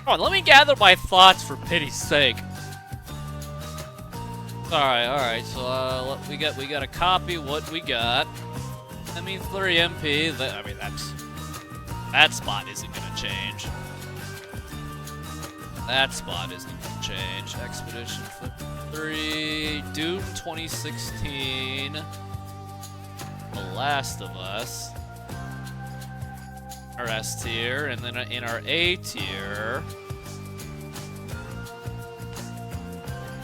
Come on, let me gather my thoughts for pity's sake. Alright, so we gotta copy what we got. That means 3 MP. I mean, that spot isn't gonna change. That spot isn't gonna change. Expedition 3, Doom 2016, The Last of Us, our S tier, and then in our A tier,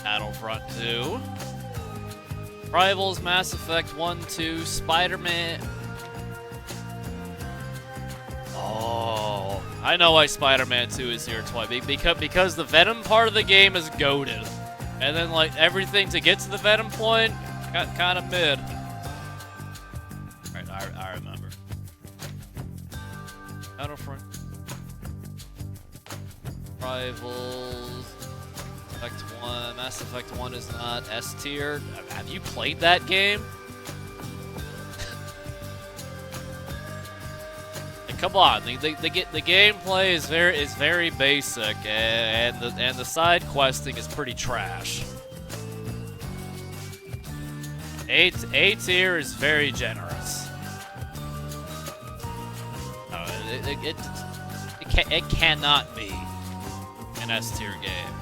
Battlefront 2, Rivals, Mass Effect 1, 2, Spider-Man. Oh, I know why Spider-Man 2 is here twice. Because the Venom part of the game is goated. And then, like, everything to get to the Venom point got kind of mid. Alright, I remember. Battlefront. Rivals. Effect 1. Mass Effect 1 is not S tier. Have you played that game? Come on, the gameplay is very basic, and the side questing is pretty trash. A tier is very generous. It cannot be an S tier game.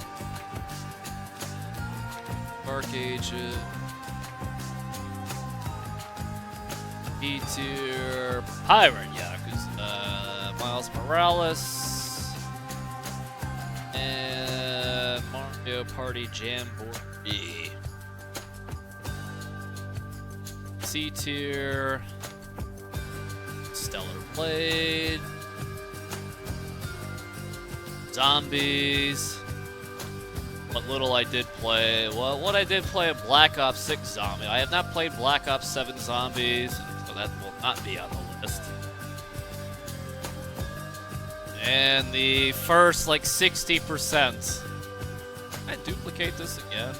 Dark Ages. B tier Pirate Yakuza, Miles Morales, and Mario Party Jamboree. C tier Stellar Blade, Zombies. What little I did play. Well, what I did play, Black Ops 6 Zombie. I have not played Black Ops 7 Zombies, so that will not be on the list. And the first, like, 60%. Can I duplicate this again?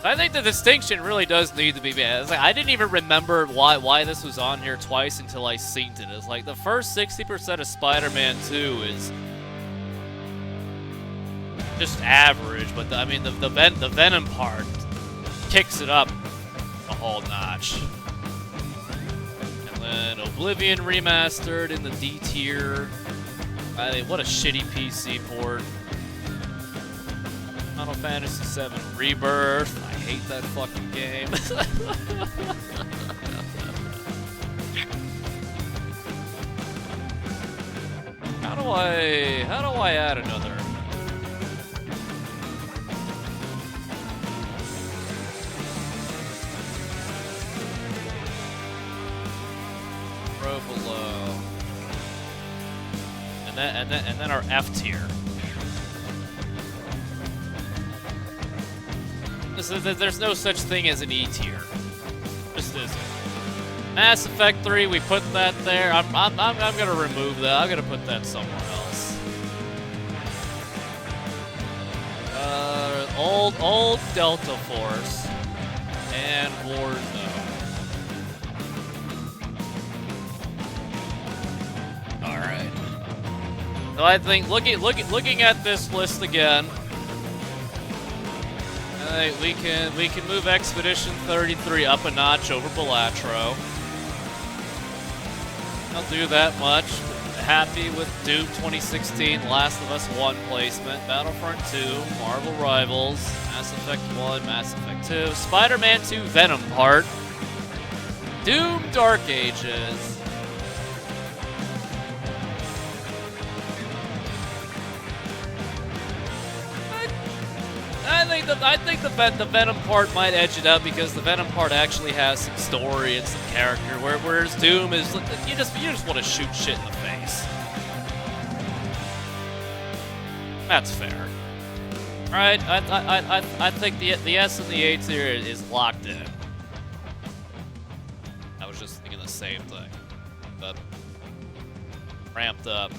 I think the distinction really does need to be made. It's like, I didn't even remember why this was on here twice until I synced it. It's like the first 60% of Spider-Man 2 is just average, but I mean the Venom part kicks it up a whole notch. And then Oblivion remastered in the D tier. What a shitty PC port. Final Fantasy VII Rebirth. I hate that fucking game. How do I add another? Row below. And then our F tier. There's no such thing as an E tier. Just isn't. Mass Effect 3, we put that there. I'm gonna remove that. I'm gonna put that somewhere else. Old Delta Force and Warzone. All right. So I think looking at this list again. We can move Expedition 33 up a notch over Balatro. I'll do that much. Happy with Doom 2016, Last of Us 1 placement, Battlefront 2, Marvel Rivals, Mass Effect 1, Mass Effect 2, Spider-Man 2 Venom part, Doom Dark Ages. I think the Venom part might edge it up because the Venom part actually has some story and some character, whereas Doom is you just want to shoot shit in the face. That's fair. All right, I think the S and the A tier is locked in. I was just thinking the same thing, but ramped up.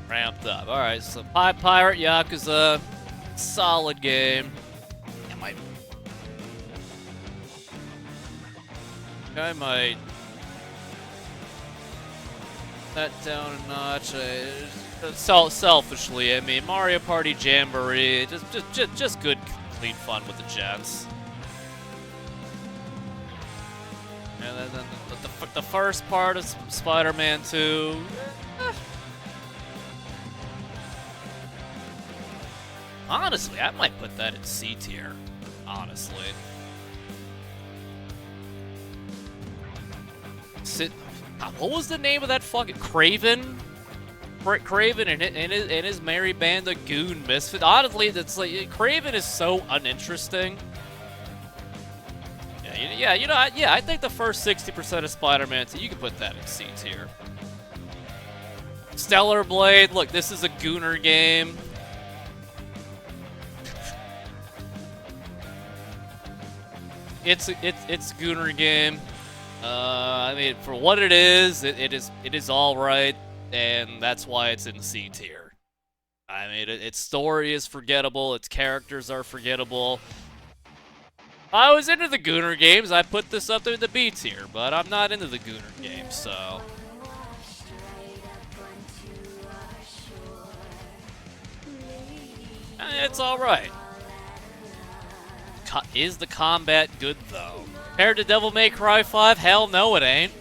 Ramped up. Alright, so Pirate Yakuza, solid game. I might that down a notch. Selfishly, I mean, Mario Party Jamboree, just good, clean fun with the gents. And then the first part of Spider-Man 2. Honestly, I might put that in C tier. Honestly. What was the name of that fucking Craven? Craven and his merry band of goon misfit. Honestly, that's like Craven is so uninteresting. Yeah, you know, I think the first 60% of Spider-Man 2, you can put that in C tier. Stellar Blade, look, this is a gooner game. It's a gooner game. I mean, for what it is all right, and that's why it's in C tier. I mean, its story is forgettable, its characters are forgettable. If I was into the gooner games, I'd put this up there in the B tier, but I'm not into the gooner games, so. It's all right. Is the combat good though? Compared to Devil May Cry 5? Hell no, it ain't.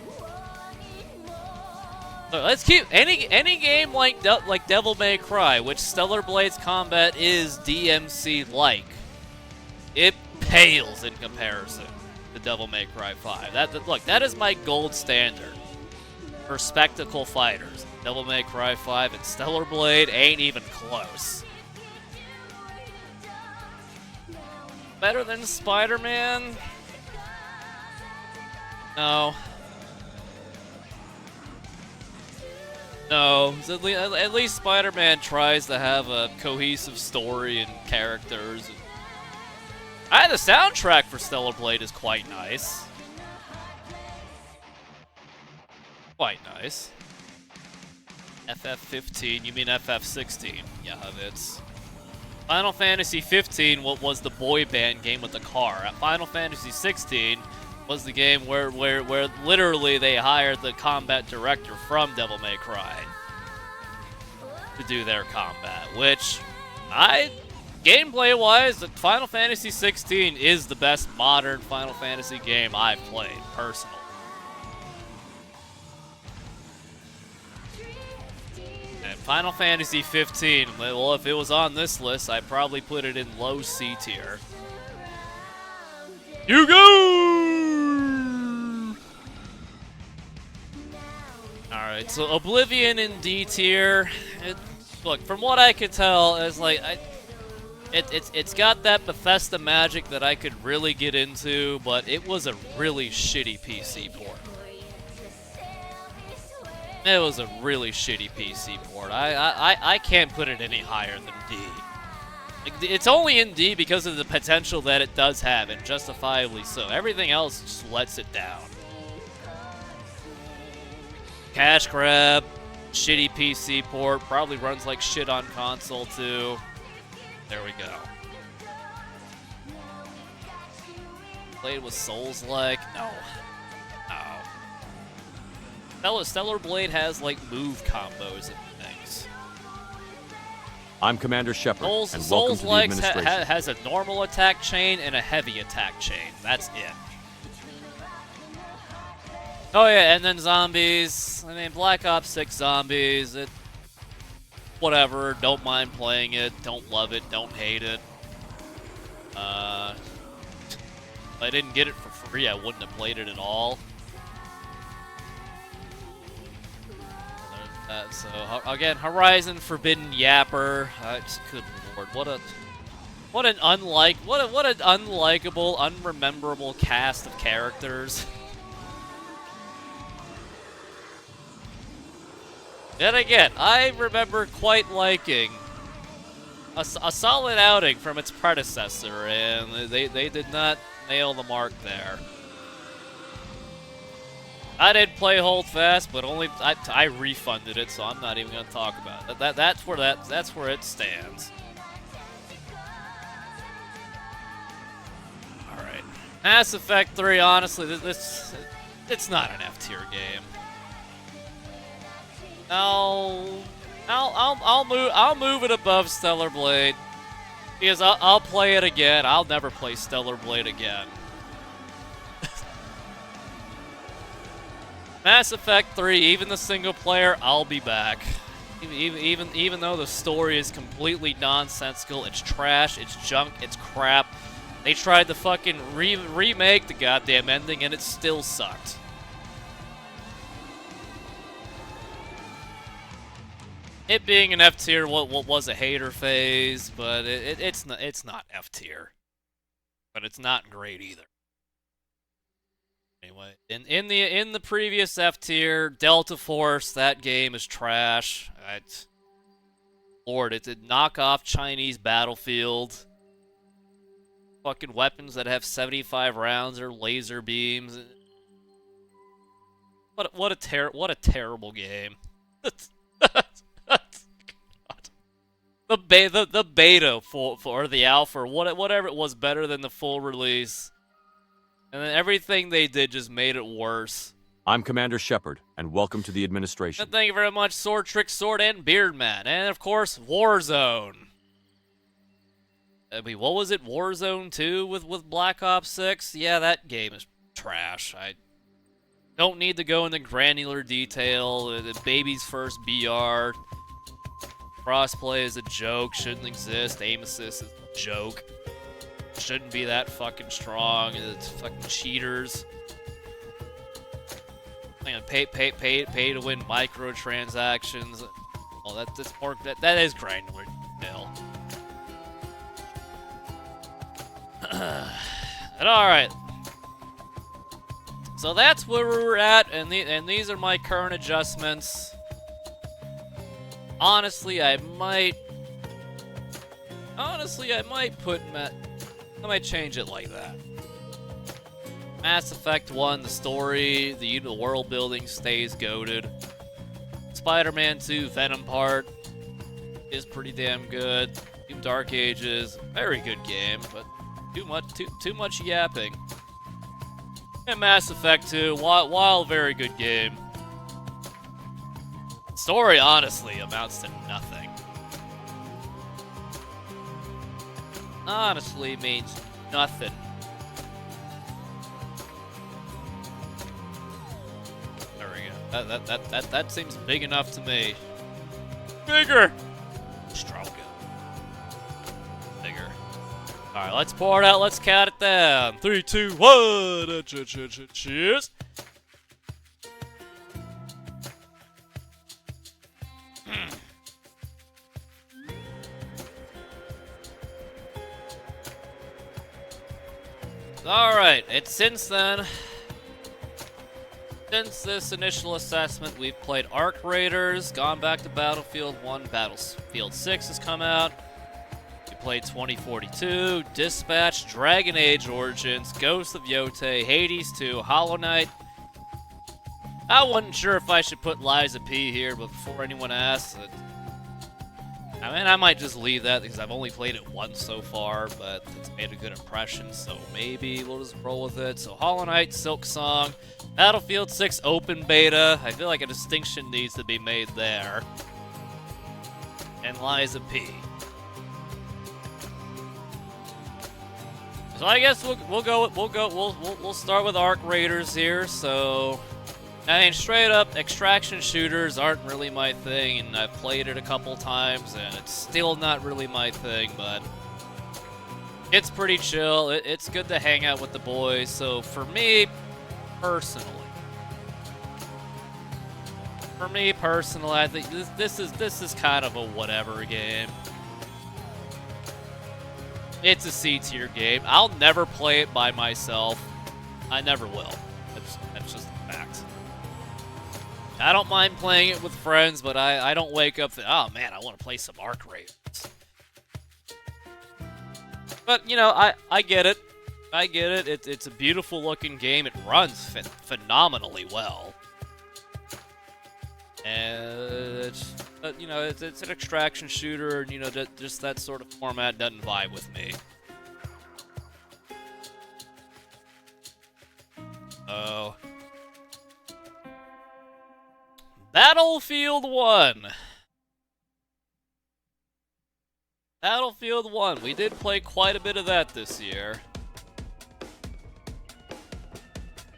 Look, let's keep any game like Devil May Cry, which Stellar Blade's combat is DMC-like. It pales in comparison to Devil May Cry 5. Look, that is my gold standard for spectacle fighters. Devil May Cry 5 and Stellar Blade ain't even close. Better than Spider-Man? No. No. At least Spider-Man tries to have a cohesive story and characters. The soundtrack for Stellar Blade is quite nice. Quite nice. FF15, you mean FF16? Yeah, it's... Final Fantasy 15 was the boy band game with the car. Final Fantasy 16 was the game where literally they hired the combat director from Devil May Cry to do their combat, which gameplay-wise, Final Fantasy 16 is the best modern Final Fantasy game I've played, personally. And Final Fantasy 15, well, if it was on this list, I'd probably put it in low C tier. You go! Alright, so Oblivion in D tier. Look, from what I could tell, it's like, it's got that Bethesda magic that I could really get into, but it was a really shitty PC port. It was a really shitty PC port. I can't put it any higher than D. It's only in D because of the potential that it does have, and justifiably so. Everything else just lets it down. Cash grab, shitty PC port, probably runs like shit on console too. There we go. Played with Souls-like? No. Stellar Blade has, like, move combos and things. I'm Commander Shepard, and welcome to the Souls-like administration. has a normal attack chain and a heavy attack chain. That's it. Oh yeah, and then zombies. I mean, Black Ops 6 zombies. Whatever. Don't mind playing it. Don't love it. Don't hate it. If I didn't get it for free, I wouldn't have played it at all. So again, Horizon Forbidden Yapper. Good lord, what an unlikable, unrememberable cast of characters. Then again, I remember quite liking a solid outing from its predecessor, and they did not nail the mark there. I didn't play Hold Fast, but I refunded it, so I'm not even going to talk about it. That's where it stands. All right, Mass Effect 3. Honestly, it's not an F tier game. I'll move it above Stellar Blade. Because I'll play it again. I'll never play Stellar Blade again. Mass Effect 3, even the single player, I'll be back. Even though the story is completely nonsensical, it's trash, it's junk, it's crap. They tried to fucking remake the goddamn ending and it still sucked. It being an F tier what was a hater phase, but it's not F tier. But it's not great either. Anyway, in the previous F tier, Delta Force, that game is trash. Lord, it's a knockoff Chinese Battlefield. Fucking weapons that have 75 rounds or laser beams. What a terrible game. The beta for the alpha, or whatever it was, better than the full release. And then everything they did just made it worse. I'm Commander Shepard, and welcome to the administration. And thank you very much, Sword Trick Sword and Beardman. And of course, Warzone. I mean, what was it? Warzone 2 with Black Ops 6? Yeah, that game is trash. I don't need to go into granular detail. The baby's first BR. Crossplay is a joke, shouldn't exist. Aim assist is a joke. Shouldn't be that fucking strong. It's fucking cheaters. Hang on, pay to win microtransactions. Oh, that's more that is granular detail. And all right. So that's where we're at, and these are my current adjustments. Honestly, I might change it like that. Mass Effect 1, the story, the world building stays goated. Spider-Man 2, Venom part is pretty damn good. Doom Dark Ages, very good game, but too much yapping. And Mass Effect 2, while very good game, story honestly amounts to nothing. Honestly means nothing. There we go. That seems big enough to me. Bigger! Stronger. Bigger. Alright, let's pour it out. Let's count it down. 3, 2, 1. Cheers. Alright, since this initial assessment, we've played Arc Raiders, gone back to Battlefield 1, Battlefield 6 has come out. We played 2042, Dispatch, Dragon Age Origins, Ghost of Yotei, Hades 2, Hollow Knight. I wasn't sure if I should put Liza P here, but before anyone asks, I mean, I might just leave that because I've only played it once so far, but it's made a good impression, so maybe we'll just roll with it. So Hollow Knight, Silk Song, Battlefield 6 Open Beta. I feel like a distinction needs to be made there. And Liza P. So I guess we'll start with Arc Raiders here. So I mean, straight up, extraction shooters aren't really my thing, and I've played it a couple times, and it's still not really my thing, but it's pretty chill. It's good to hang out with the boys. So for me personally, I think this is kind of a whatever game. It's a C-tier game. I'll never play it by myself. I never will. That's just a fact. I don't mind playing it with friends, but I don't wake up thinking, oh man, I want to play some Arc Raiders. But, you know, I get it. I get it. It's a beautiful looking game. It runs phenomenally well. And, you know, it's an extraction shooter, and, you know, just that sort of format doesn't vibe with me. Oh. Battlefield 1. Battlefield 1. We did play quite a bit of that this year.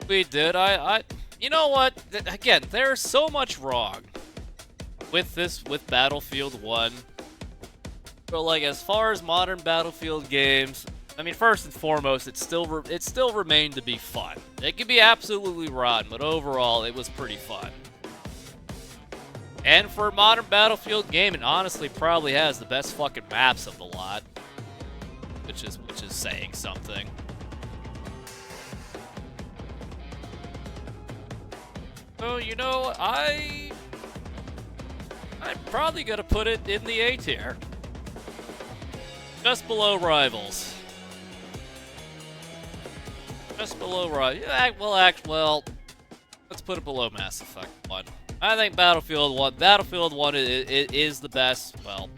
We did. You know what? Again, there's so much wrong with Battlefield 1. But like, as far as modern Battlefield games, I mean, first and foremost, it still remained to be fun. It could be absolutely rotten, but overall, it was pretty fun. And for a modern Battlefield game, it honestly probably has the best fucking maps of the lot, which is saying something. So, you know, I'm probably gonna put it in the A tier. Just below Rivals. Just below Rivals. Well, let's put it below Mass Effect 1. I think Battlefield 1 is the best. Well,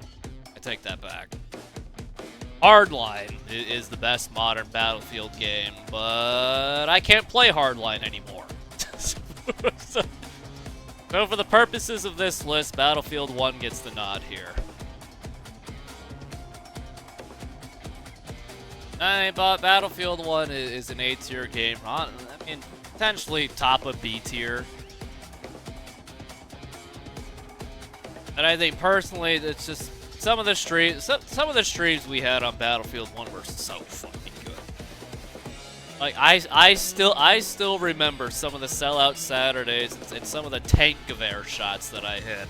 I take that back. Hardline is the best modern Battlefield game, but I can't play Hardline anymore. So for the purposes of this list, Battlefield 1 gets the nod here. I mean, Battlefield 1 is an A-tier game. I mean, potentially top of B-tier. And I think personally, it's just some of the streams we had on Battlefield 1 were so fucking good. Like I still remember some of the sellout Saturdays and some of the tank of air shots that I hit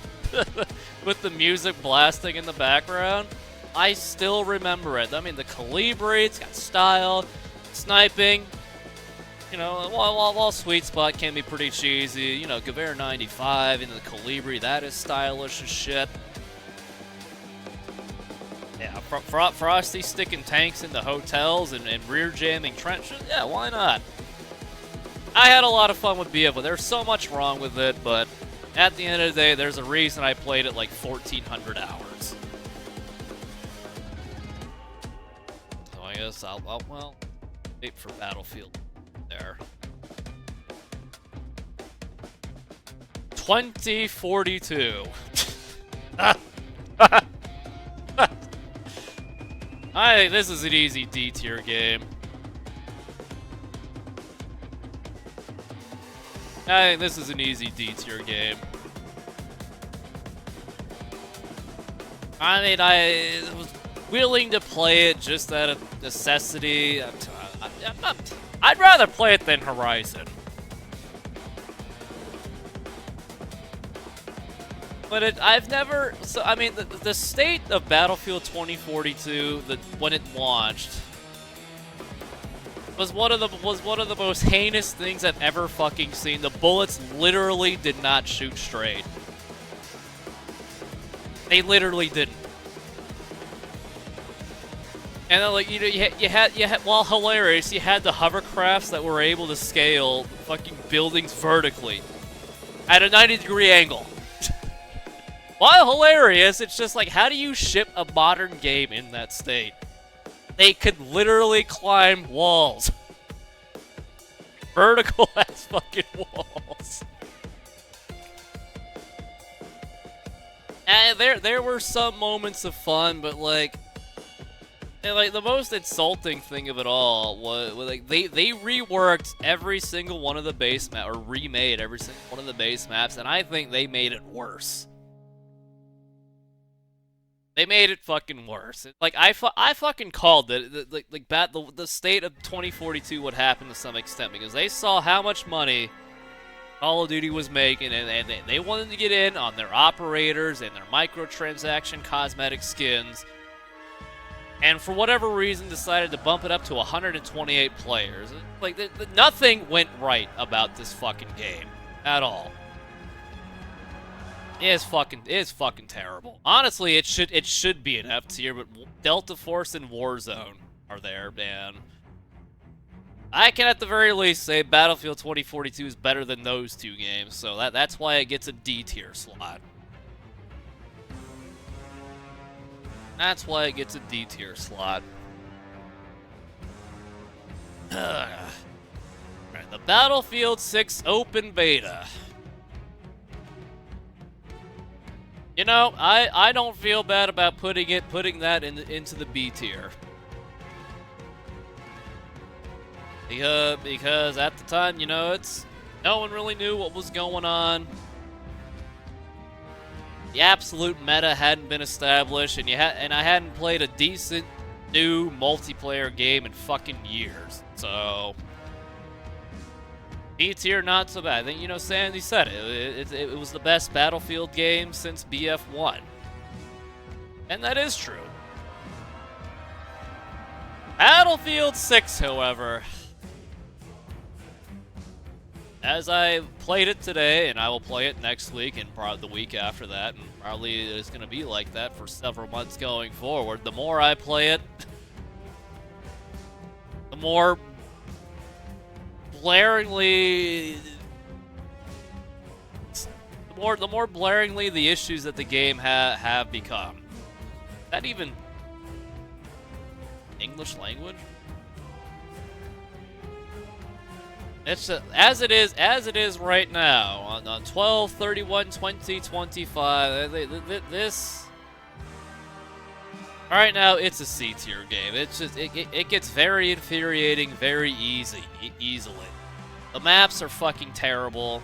with the music blasting in the background. I still remember it. I mean, the Calibri, it's got style, sniping. You know, while Sweet Spot can be pretty cheesy, you know, Gewehr 95 and the Calibri, that is stylish as shit. Yeah, Frosty sticking tanks into hotels and rear jamming trenches, yeah, why not? I had a lot of fun with BF, but there's so much wrong with it, but at the end of the day, there's a reason I played it like 1,400 hours. So I guess well, wait for Battlefield. There. 2042. I think this is an easy D tier game. I think this is an easy D tier game. I mean, I was willing to play it just out of necessity. I'd rather play it than Horizon. But I've never... So, I mean, the state of Battlefield 2042, when it launched, was one of the most heinous things I've ever fucking seen. The bullets literally did not shoot straight. They literally didn't. And then, like, you know, you had, while hilarious, you had the hovercrafts that were able to scale fucking buildings vertically at a 90-degree angle. While hilarious, it's just like, how do you ship a modern game in that state? They could literally climb walls. Vertical ass fucking walls. And there were some moments of fun, but like, and like the most insulting thing of it all was like they reworked every single one of the base maps, or remade every single one of the base maps, and I think they made it worse. They made it fucking worse. Like I fucking called it. The state of 2042 would happen to some extent because they saw how much money Call of Duty was making, and they wanted to get in on their operators and their microtransaction cosmetic skins. And for whatever reason, decided to bump it up to 128 players. Like, nothing went right about this fucking game at all. It is fucking terrible. Honestly, it should be an F tier, but Delta Force and Warzone are there, man. I can at the very least say Battlefield 2042 is better than those two games, so that's why it gets a D tier slot. That's why it gets a D tier slot. Alright, the Battlefield 6 open beta. You know, I don't feel bad about putting that into the B tier. Because at the time, you know, no one really knew what was going on. The absolute meta hadn't been established, and I hadn't played a decent new multiplayer game in fucking years. So B tier, not so bad. I think, you know, Sandy said it was the best Battlefield game since BF1, and that is true. Battlefield 6, however, as I played it today, and I will play it next week and probably the week after that, and probably it's going to be like that for several months going forward, the more I play it, the more blaringly the issues that the game have become. Is that even English language? It's as it is right now on 12/31/2025. This right now, it's a C tier game. It's just it gets very infuriating very easily. The maps are fucking terrible,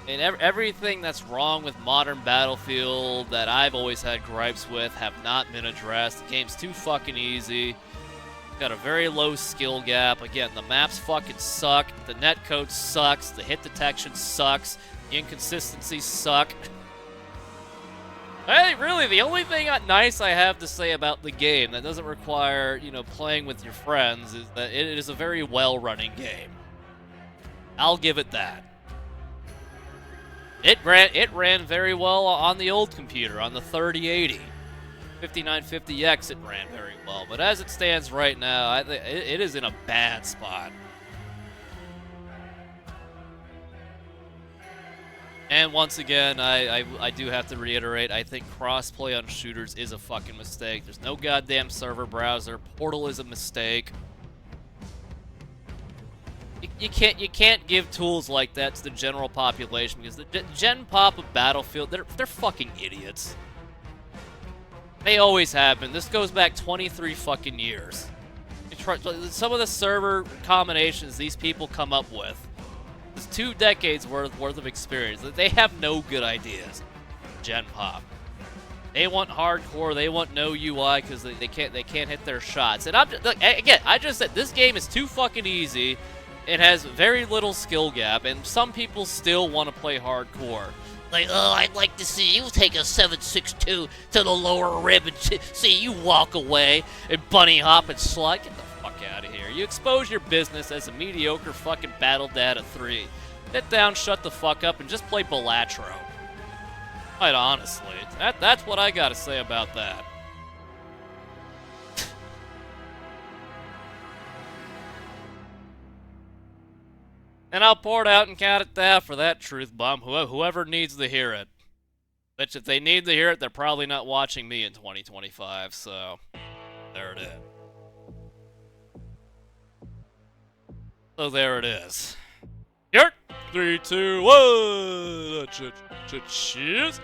and everything that's wrong with modern Battlefield that I've always had gripes with have not been addressed. The game's too fucking easy. Got a very low skill gap. Again, the maps fucking suck. The netcode sucks. The hit detection sucks. The inconsistencies suck. Hey, really, the only thing nice I have to say about the game that doesn't require, you know, playing with your friends is that it is a very well-running game. I'll give it that. It ran very well on the old computer, on the 3080. 5950X, it ran very well, but as it stands right now, it is in a bad spot. And once again, I do have to reiterate, I think crossplay on shooters is a fucking mistake. There's no goddamn server browser. Portal is a mistake. You can't give tools like that to the general population, because the gen pop of Battlefield, they're fucking idiots. They always have been. This goes back 23 fucking years. Some of the server combinations these people come up with, it's 2 decades worth of experience. They have no good ideas. Gen pop. They want hardcore. They want no UI because they can't hit their shots. And I just said this game is too fucking easy. It has very little skill gap, and some people still want to play hardcore. Like, oh, I'd like to see you take a 7.62 to the lower rib and see you walk away and bunny hop and slide. Get the fuck out of here. You expose your business as a mediocre fucking Battle Data 3. Sit down, shut the fuck up, and just play Balatro. Quite honestly. That's what I gotta say about that. And I'll pour it out and count it down for that truth bomb, whoever needs to hear it. Which, if they need to hear it, they're probably not watching me in 2025, so there it is. So there it is. Here, 3, 2, 1. Cheers.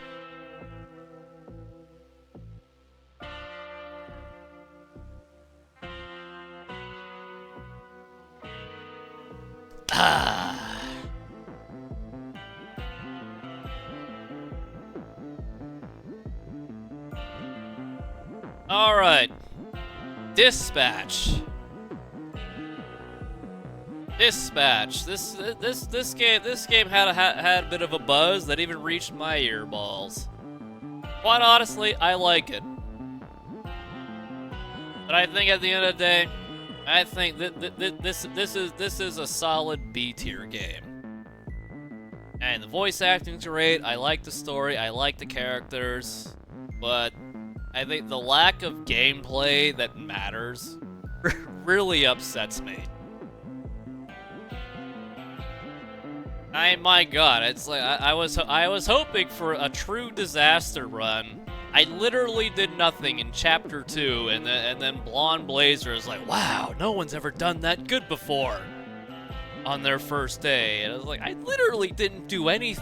All right. Dispatch. This game had a bit of a buzz that even reached my earballs. Quite honestly, I like it. But I think at the end of the day, I think this is a solid B tier game. And the voice acting's great. I like the story. I like the characters. But I think the lack of gameplay that matters really upsets me. My God, it's like I was hoping for a true disaster run. I literally did nothing in Chapter 2, and then Blonde Blazer is like, wow, no one's ever done that good before on their first day. And I was like, I literally didn't do anything.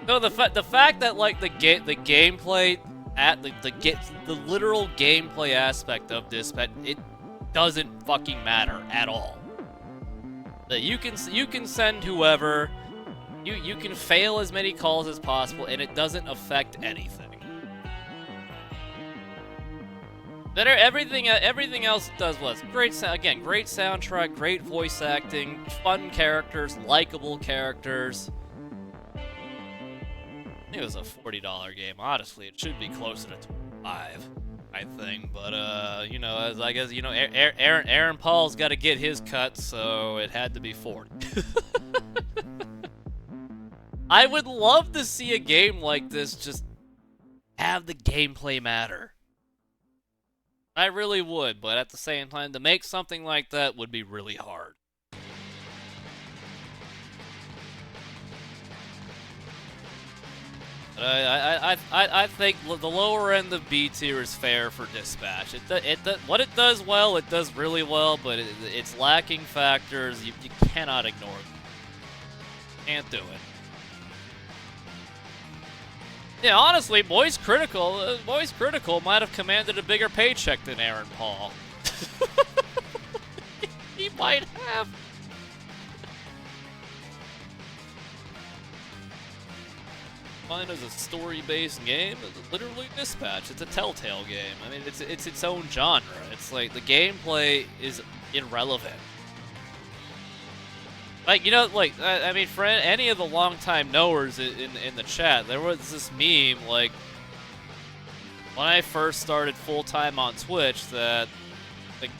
No, the fact that like the gameplay at the literal gameplay aspect of Dispatch, it doesn't fucking matter at all. That you can send whoever, you can fail as many calls as possible, and it doesn't affect anything. But everything else it does was great. Again, great soundtrack, great voice acting, fun characters, likable characters. I think it was a $40 game. Honestly, it should be closer to $25, I think. But you know, as I guess you know, Aaron Paul's got to get his cut, so it had to be $40. I would love to see a game like this just have the gameplay matter. I really would, but at the same time, to make something like that would be really hard. But I think the lower end of B tier is fair for Dispatch. What it does well, it does really well, but it's lacking factors you cannot ignore them. Can't do it. Yeah, honestly, Boys Critical might have commanded a bigger paycheck than Aaron Paul. He might have. Mine is a story-based game. It's literally Dispatch. It's a Telltale game. I mean, it's its own genre. It's like the gameplay is irrelevant. Like, you know, like, I mean, for any of the long-time knowers in the chat, there was this meme, like, when I first started full-time on Twitch, that, like,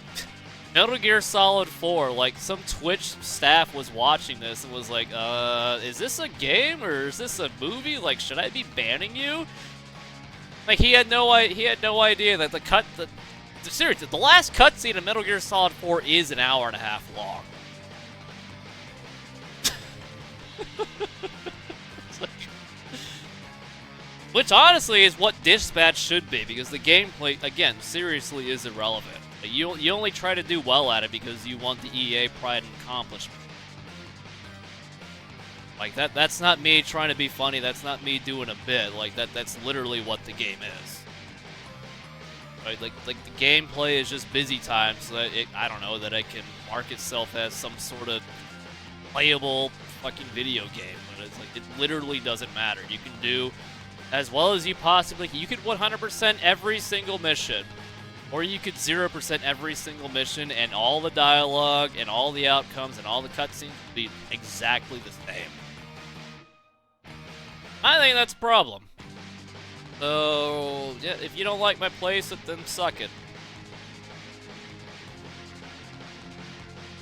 Metal Gear Solid 4, like, some Twitch staff was watching this and was like, is this a game, or is this a movie? Like, should I be banning you? Like, he had no idea that seriously, the last cutscene of Metal Gear Solid 4 is an hour and a half long. Like, which honestly is what Dispatch should be, because the gameplay, again, seriously is irrelevant. You only try to do well at it because you want the EA pride and accomplishment. Like that's not me trying to be funny, that's not me doing a bit. Like that's literally what the game is. Right? Like the gameplay is just busy time, so that I don't know, that it can mark itself as some sort of playable fucking video game, but it's like it literally doesn't matter. You can do as well as you possibly can. You could 100% every single mission, or you could 0% every single mission, and all the dialogue and all the outcomes and all the cutscenes would be exactly the same. I think that's a problem. So yeah, if you don't like my playset, then suck it.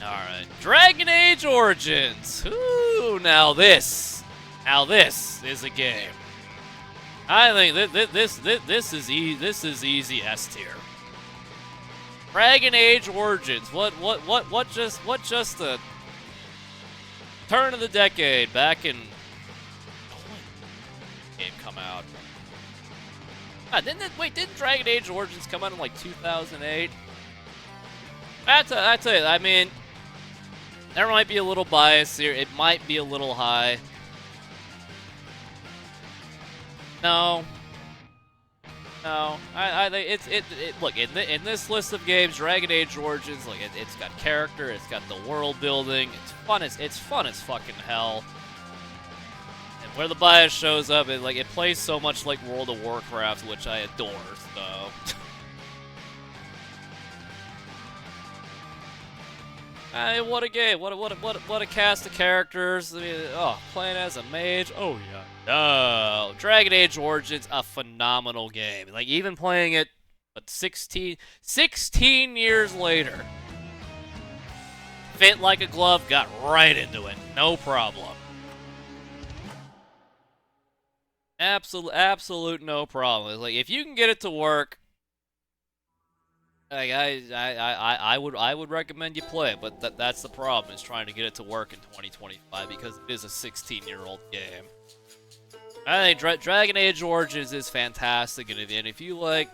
Alright, Dragon Age Origins! Ooh, now this is a game. I think this is easy S tier. Dragon Age Origins, what just the turn of the decade back in... game come out? Didn't Dragon Age Origins come out in like 2008? I tell you, I mean, there might be a little bias here. It might be a little high. No. I think look, in this list of games, Dragon Age Origins, like it's got character, it's got the world building, it's fun as fucking hell. And where the bias shows up, it plays so much like World of Warcraft, which I adore. So. What a game! What a cast of characters! I mean, playing as a mage. Oh yeah. No, Dragon Age Origins, a phenomenal game. Like even playing it, but 16 years later, fit like a glove. Got right into it, no problem. Absolute no problem. Like if you can get it to work. Like I would recommend you play it, but that's the problem, is trying to get it to work in 2025 because it is a 16-year-old game. I think Dragon Age Origins is fantastic, and if you like,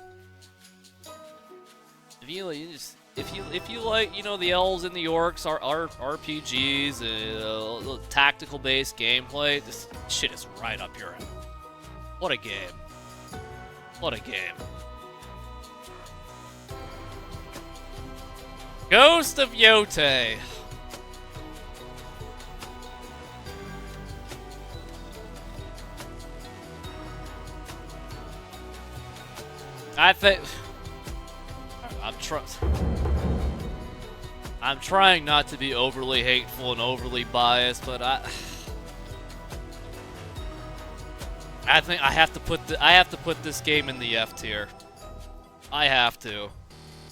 if you like, you know, the elves and the orcs are RPGs, tactical based gameplay, this shit is right up your alley. What a game! What a game! Ghost of Yotei. I think I'm trying not to be overly hateful and overly biased, but I think I have to put this game in the F tier. I have to.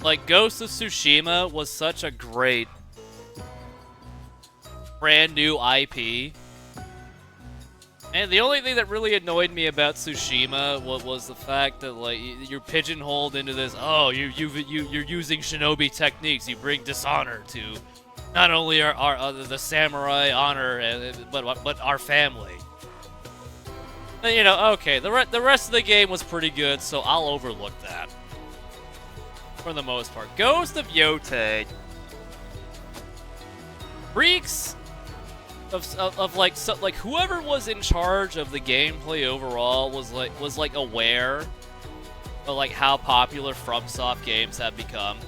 Like, Ghost of Tsushima was such a great brand new IP. And the only thing that really annoyed me about Tsushima was the fact that, like, you're pigeonholed into this, oh, you're using shinobi techniques, you bring dishonor to not only the samurai honor, but our family. And, you know, okay, the rest of the game was pretty good, so I'll overlook that. For the most part. Ghost of Yotei reeks of like whoever was in charge of the gameplay overall was like aware of like how popular FromSoft games have become.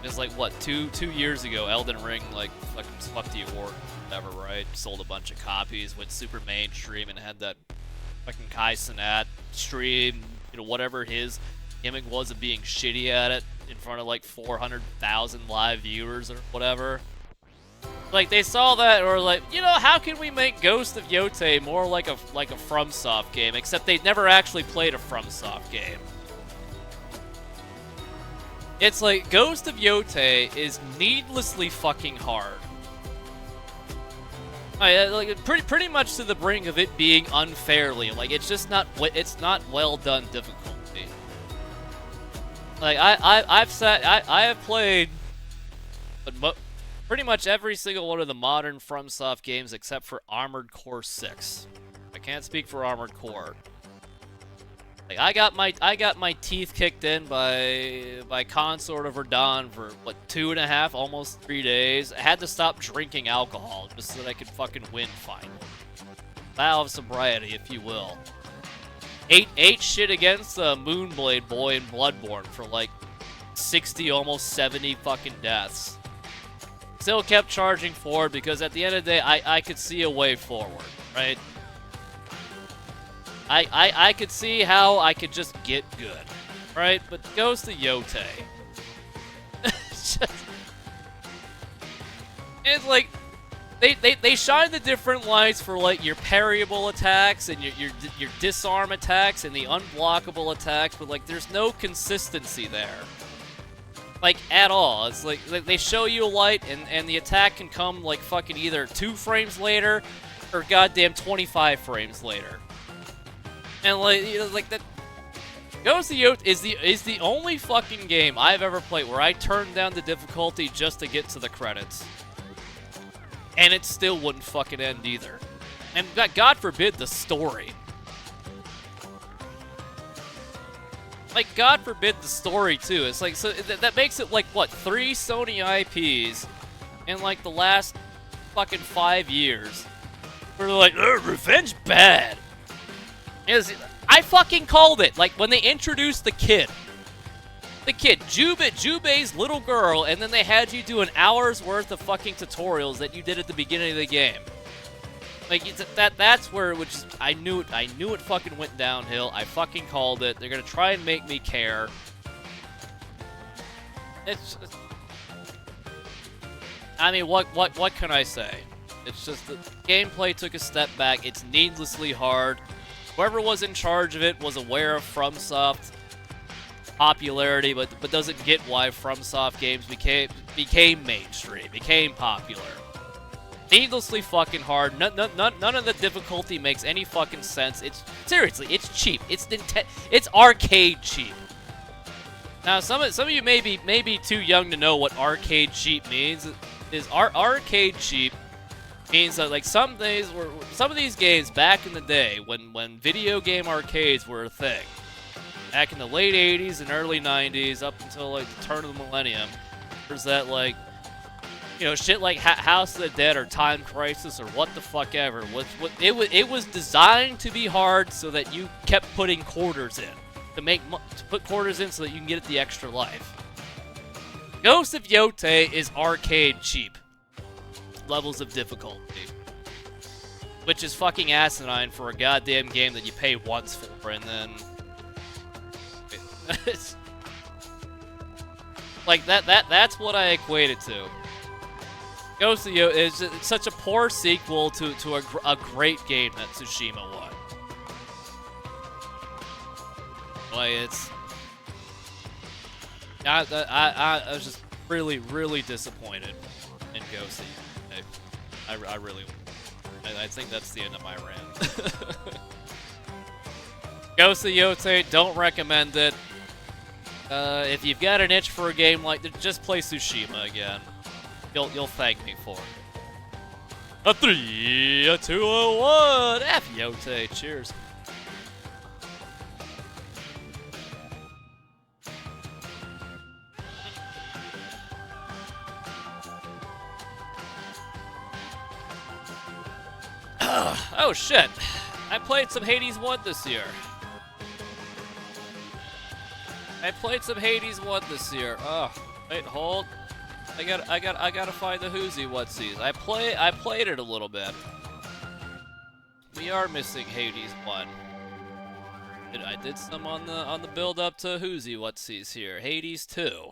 It's like what, two years ago, Elden Ring like fucking swept the award, whatever, right? Sold a bunch of copies, went super mainstream, and had that fucking Kai Cenat stream, you know, whatever his gimmick was of being shitty at it in front of like 400,000 live viewers or whatever. Like, they saw that, or like, you know, how can we make Ghost of Yotei more like a FromSoft game, except they never actually played a FromSoft game. It's like, Ghost of Yotei is needlessly fucking hard. Like, pretty much to the brink of it being unfairly. Like, it's just not well done difficulty. Like, I have played pretty much every single one of the modern FromSoft games except for Armored Core 6. I can't speak for Armored Core. Like, I got my teeth kicked in by Consort of Verdun for what, 2.5, almost 3 days. I had to stop drinking alcohol just so that I could fucking win finally. Vow of sobriety, if you will. Ate shit against the Moonblade boy in Bloodborne for like 60, almost 70 fucking deaths. Still kept charging forward because at the end of the day, I could see a way forward, right? I could see how I could just get good, right? But Ghost of Yotei. It's like, they shine the different lights for like your parryable attacks and your disarm attacks and the unblockable attacks, but like there's no consistency there. Like, at all. It's like they show you a light and the attack can come like fucking either 2 frames later or goddamn 25 frames later. And like, you know, like that Ghost of Yotei is the only fucking game I've ever played where I turned down the difficulty just to get to the credits. And it still wouldn't fucking end either. And God forbid the story. Like, God forbid the story, too. It's like, so that makes it, like, what, 3 Sony IPs in, like, the last fucking 5 years. Where they're like, revenge bad. I fucking called it. Like, when they introduced the kid, Jubei's little girl, and then they had you do an hour's worth of fucking tutorials that you did at the beginning of the game. Like, that's where it would just, I knew it fucking went downhill. I fucking called it. They're gonna try and make me care. It's just, I mean, what can I say? It's just the gameplay took a step back. It's needlessly hard. Whoever was in charge of it was aware of FromSoft popularity, but doesn't get why FromSoft games became mainstream, became popular. Needlessly fucking hard. None of the difficulty makes any fucking sense. Seriously, it's cheap. It's arcade cheap. Now, some of you may be too young to know what arcade cheap means. Arcade cheap means that, like, some of these games back in the day when video game arcades were a thing, back in the late 80s and early 90s up until like the turn of the millennium. There's that like, you know, shit like House of the Dead or Time Crisis or what the fuck ever. It was designed to be hard so that you kept putting quarters in. To put quarters in so that you can get the extra life. Ghost of Yotei is arcade cheap levels of difficulty. Which is fucking asinine for a goddamn game that you pay once for and then... like, that's what I equate it to. Ghost of Yotei is such a poor sequel to a great game that Tsushima was. Like, it's... I was just really, really disappointed in Ghost of Yotei. I really... I think that's the end of my rant. Ghost of Yotei, don't recommend it. If you've got an itch for a game like this, just play Tsushima again. You'll thank me for it. A 3, a 2, a 1. F Yotei. Cheers. Oh shit! I played some Hades 1 this year. Oh, wait, hold. I gotta find the whoozy whatsies. I played it a little bit. We are missing Hades 1. I did some on the build up to whoozy whatsies here. Hades 2.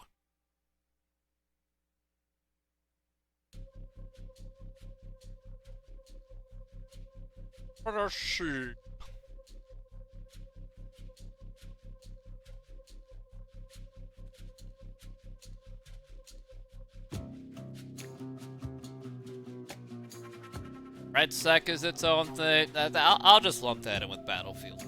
Let's see. Red Sec is its own thing. I'll just lump that in with Battlefield.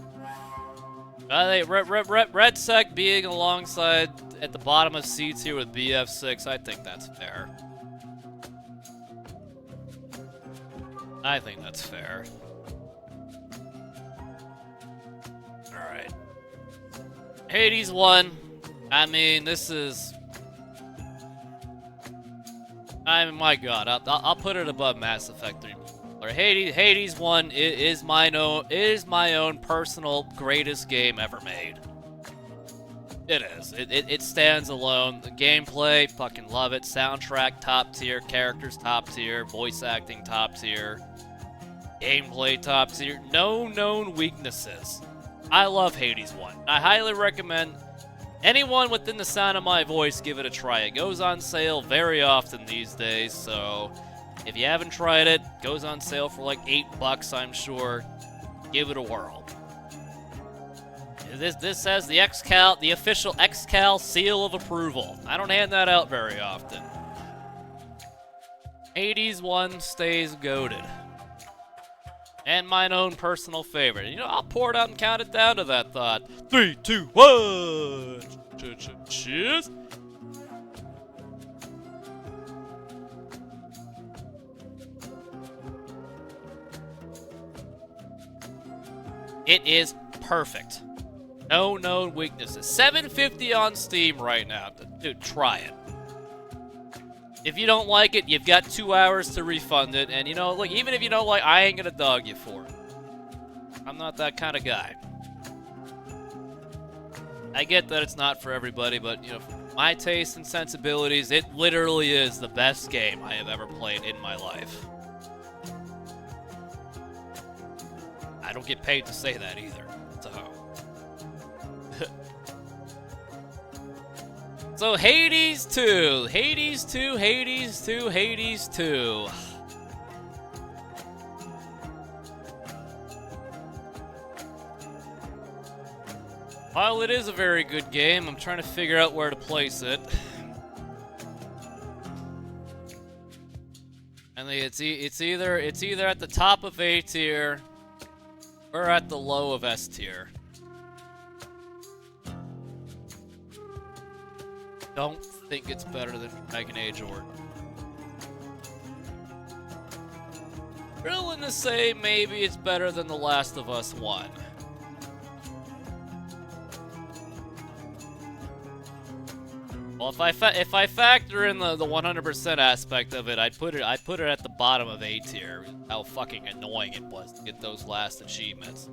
Red Sec being alongside at the bottom of seats here with BF6, I think that's fair. I think that's fair. Alright. Hades 1. I mean, this is... I mean, my god, I'll put it above Mass Effect 3. Or Hades 1 is my own personal greatest game ever made. It is. It stands alone. The gameplay, fucking love it. Soundtrack, top tier. Characters, top tier. Voice acting, top tier. Gameplay, top tier. No known weaknesses. I love Hades 1. I highly recommend anyone within the sound of my voice give it a try. It goes on sale very often these days, so if you haven't tried it, it goes on sale for like $8, I'm sure. Give it a whirl. This has the the official xcal seal of approval. I don't hand that out very often. Hades 1 stays goated. And mine own personal favorite. You know, I'll pour it out and count it down to that thought. 3, 2, 1. Cheers. It is perfect. No known weaknesses. $7.50 on Steam right now. Dude, try it. If you don't like it, you've got 2 hours to refund it. And, you know, look, even if you don't like, I ain't gonna dog you for it. I'm not that kind of guy. I get that it's not for everybody, but, you know, for my taste and sensibilities, it literally is the best game I have ever played in my life. I don't get paid to say that either, so... So, Hades 2. Hades 2, Hades 2, Hades 2. While it is a very good game, I'm trying to figure out where to place it. I think it's either at the top of A tier or at the low of S tier. Don't think it's better than Dragon Age Origins. Willing to say maybe it's better than The Last of Us 1. Well, if I factor in the 100% aspect of it, I'd put it at the bottom of A tier. How fucking annoying it was to get those last achievements.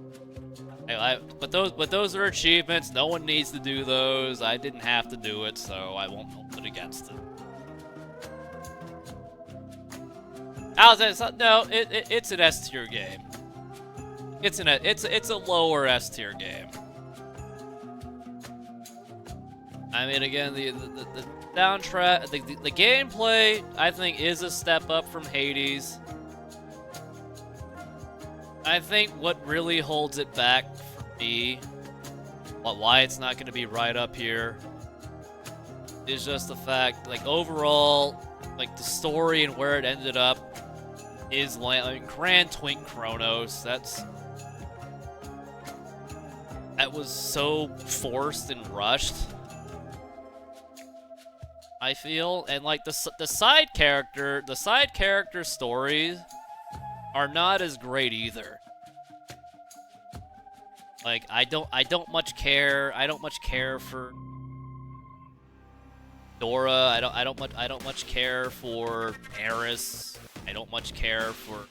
But those are achievements. No one needs to do those. I didn't have to do it, so I won't hold it against it. How's that? No, it's an S tier game. It's a lower S tier game. I mean, again, the soundtrack, the gameplay, I think, is a step up from Hades. I think what really holds it back for me, why it's not going to be right up here, is just the fact, like, overall, like, the story and where it ended up is, I mean, Grand Twink Chronos, that was so forced and rushed, I feel. And like the side character stories are not as great either. Like I don't much care for Dora. I don't much care for Eris. I don't much care for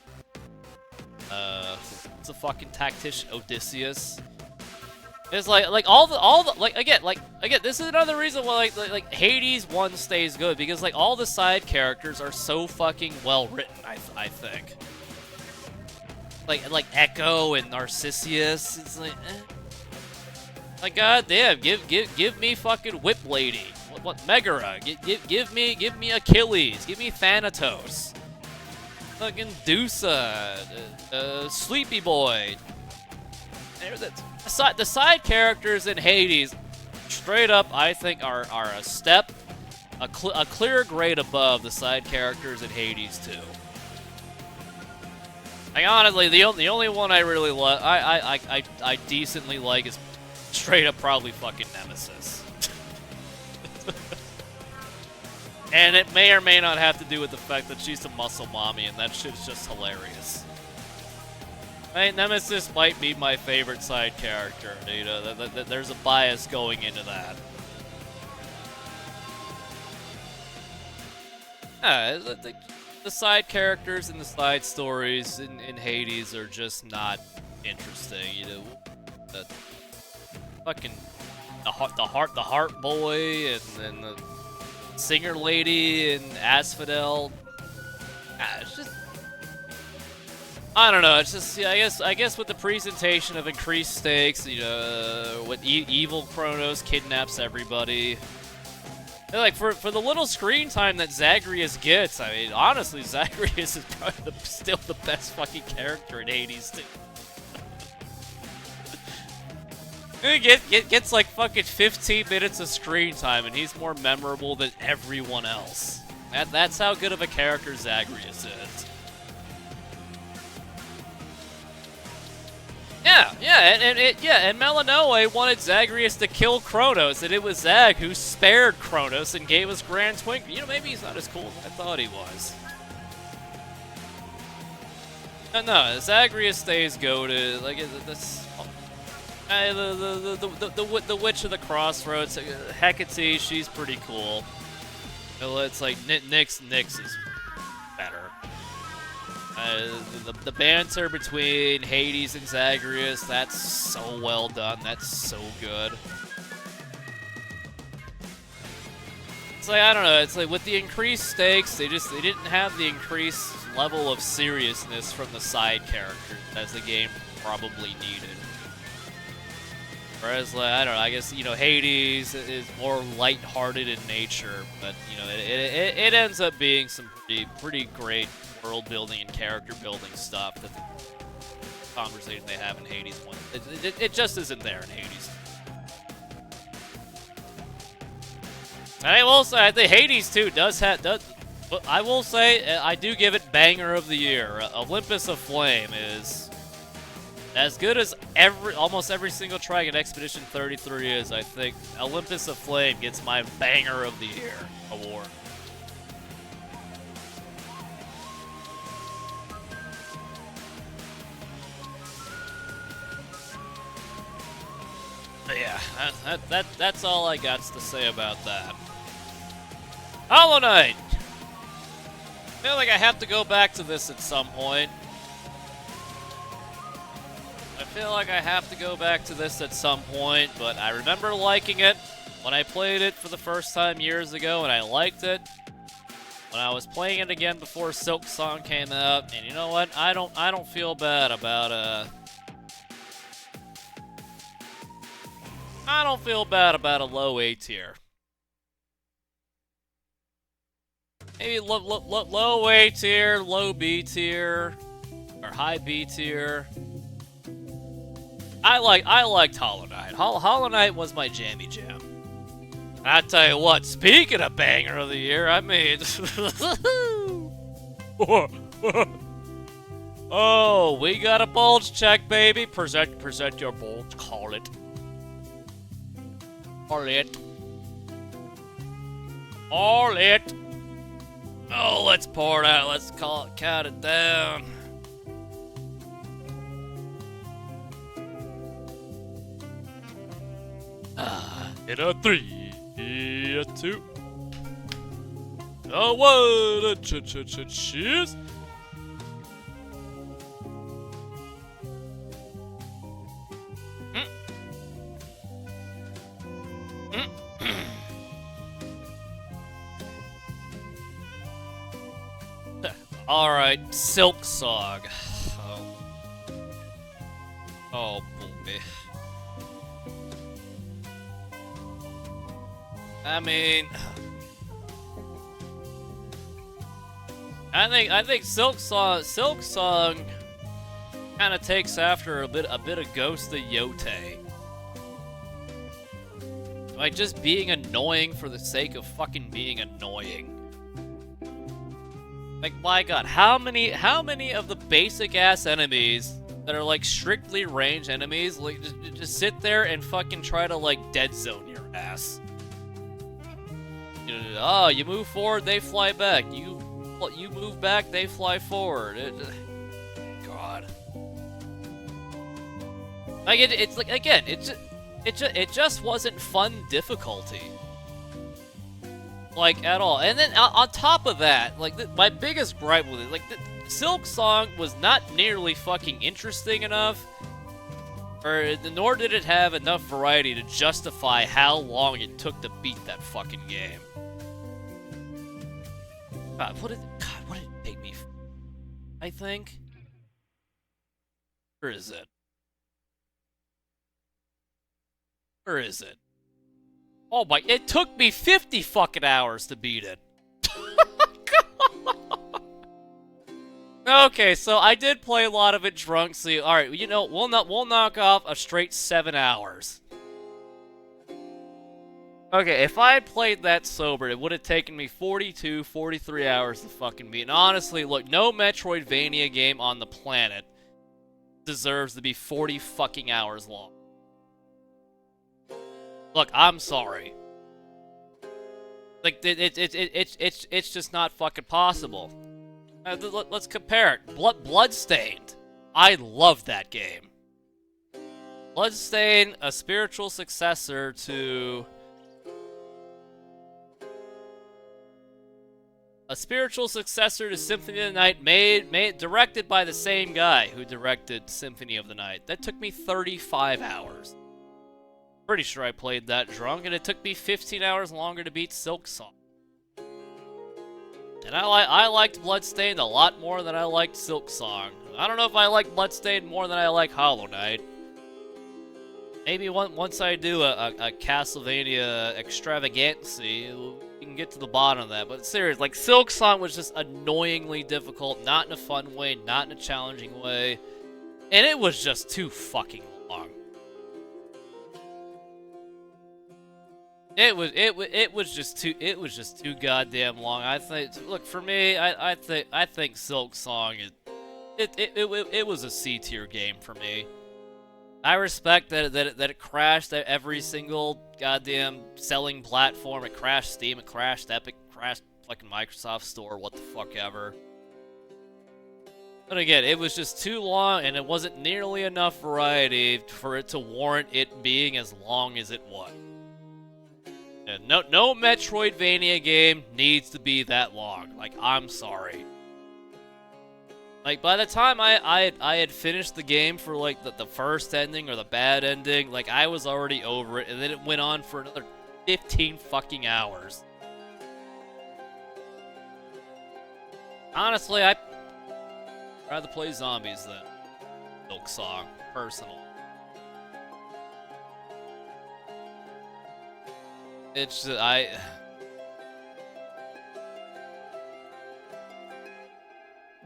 what's the fucking tactician, Odysseus. It's like all the like again this is another reason why like Hades 1 stays good, because like all the side characters are so fucking well written, I think. Like Echo and Narcissus, it's like goddamn, give me fucking Whip Lady. What Megara? Give me Achilles. Give me Thanatos. Fucking Dusa, Sleepy Boy. The side characters in Hades, straight up, I think are a clear grade above the side characters in Hades 2. Like honestly, the only one I really like, I decently like is straight up probably fucking Nemesis. And it may or may not have to do with the fact that she's a muscle mommy, and that shit's just hilarious. I mean, Nemesis might be my favorite side character, you know, there's a bias going into that. Yeah, the side characters and the side stories in Hades are just not interesting, you know. The fucking the heart boy, and then the singer lady and Asphodel. It's just, I don't know. It's just, yeah, I guess with the presentation of increased stakes, you know, when evil Kronos kidnaps everybody. And like for the little screen time that Zagreus gets, I mean, honestly, Zagreus is probably still the best fucking character in Hades too. Gets like fucking 15 minutes of screen time, and he's more memorable than everyone else. That's how good of a character Zagreus is. And Melanoe wanted Zagreus to kill Kronos, and it was Zag who spared Kronos and gave us Grand Twink. You know, maybe he's not as cool as I thought he was. No, Zagreus stays goated. Like this. The Witch of the Crossroads, Hecate, she's pretty cool. It's like Nyx is better. The banter between Hades and Zagreus, that's so well done. That's so good. It's like, I don't know, it's like with the increased stakes, they didn't have the increased level of seriousness from the side characters as the game probably needed. Whereas, like, I don't know, I guess, you know, Hades is more light-hearted in nature, but, you know, it ends up being some pretty great world-building and character-building stuff that the conversation they have in Hades 1. It just isn't there in Hades. And I will say, I think Hades 2 but I will say, I do give it banger of the year. Olympus of Flame is as good as almost every single track in Expedition 33 is. I think Olympus of Flame gets my banger of the year award. But yeah, that's all I got to say about that. Hollow Knight! I feel like I have to go back to this at some point. But I remember liking it when I played it for the first time years ago, and I liked it when I was playing it again before Silk Song came out. And you know what? I don't feel bad about a low A tier. Maybe low A tier, low B tier, or high B tier. I liked Hollow Knight. Hollow Knight was my jammy jam. I tell you what, speaking of banger of the year, I mean, oh, we got a bulge check, baby. Present your bulge. Call it. Oh, let's pour it out. Let's count it down. In a 3, a 2, a 1, a cheers. All right, Silk Song. Oh boy. I mean, I think Silk Song kind of takes after a bit of Ghost of Yote. Like just being annoying for the sake of fucking being annoying. Like my god, how many of the basic ass enemies that are like strictly range enemies like just sit there and fucking try to like dead zone your ass? Oh, you move forward, they fly back. You move back, they fly forward. God. Like it's like again, it just wasn't fun difficulty. Like at all. And then on top of that, like my biggest gripe with it, like Silk Song was not nearly fucking interesting enough, nor did it have enough variety to justify how long it took to beat that fucking game. God, what did it take me? I think. Where is it? Where is it? Oh my! It took me 50 fucking hours to beat it. Okay, so I did play a lot of it drunk. So all right, you know we'll knock off a straight 7 hours. Okay, if I had played that sober, it would have taken me 42, 43 hours to fucking beat. And honestly, look, no Metroidvania game on the planet deserves to be 40 fucking hours long. Look, I'm sorry. Like, it's just not fucking possible. Let's compare it. Bloodstained. I love that game. Bloodstained, a spiritual successor to... Symphony of the Night, directed by the same guy who directed Symphony of the Night. That took me 35 hours. Pretty sure I played that drunk, and it took me 15 hours longer to beat Silk Song. And I liked Bloodstained a lot more than I liked Silk Song. I don't know if I like Bloodstained more than I like Hollow Knight. Maybe once I do a Castlevania extravaganza, you can get to the bottom of that. But seriously, like Silk Song was just annoyingly difficult, not in a fun way, not in a challenging way, and it was just too fucking long. It was just too goddamn long. I think. Look, for me, I think Silk Song it was a C tier game for me. I respect that it crashed at every single goddamn selling platform. It crashed Steam, it crashed Epic, it crashed fucking Microsoft Store, what the fuck ever. But again, it was just too long, and it wasn't nearly enough variety for it to warrant it being as long as it was. And no Metroidvania game needs to be that long. Like, I'm sorry. Like, by the time I had finished the game for, like, the first ending or the bad ending, like, I was already over it, and then it went on for another 15 fucking hours. Honestly, I'd rather play zombies than Silk Song, personally. It's just,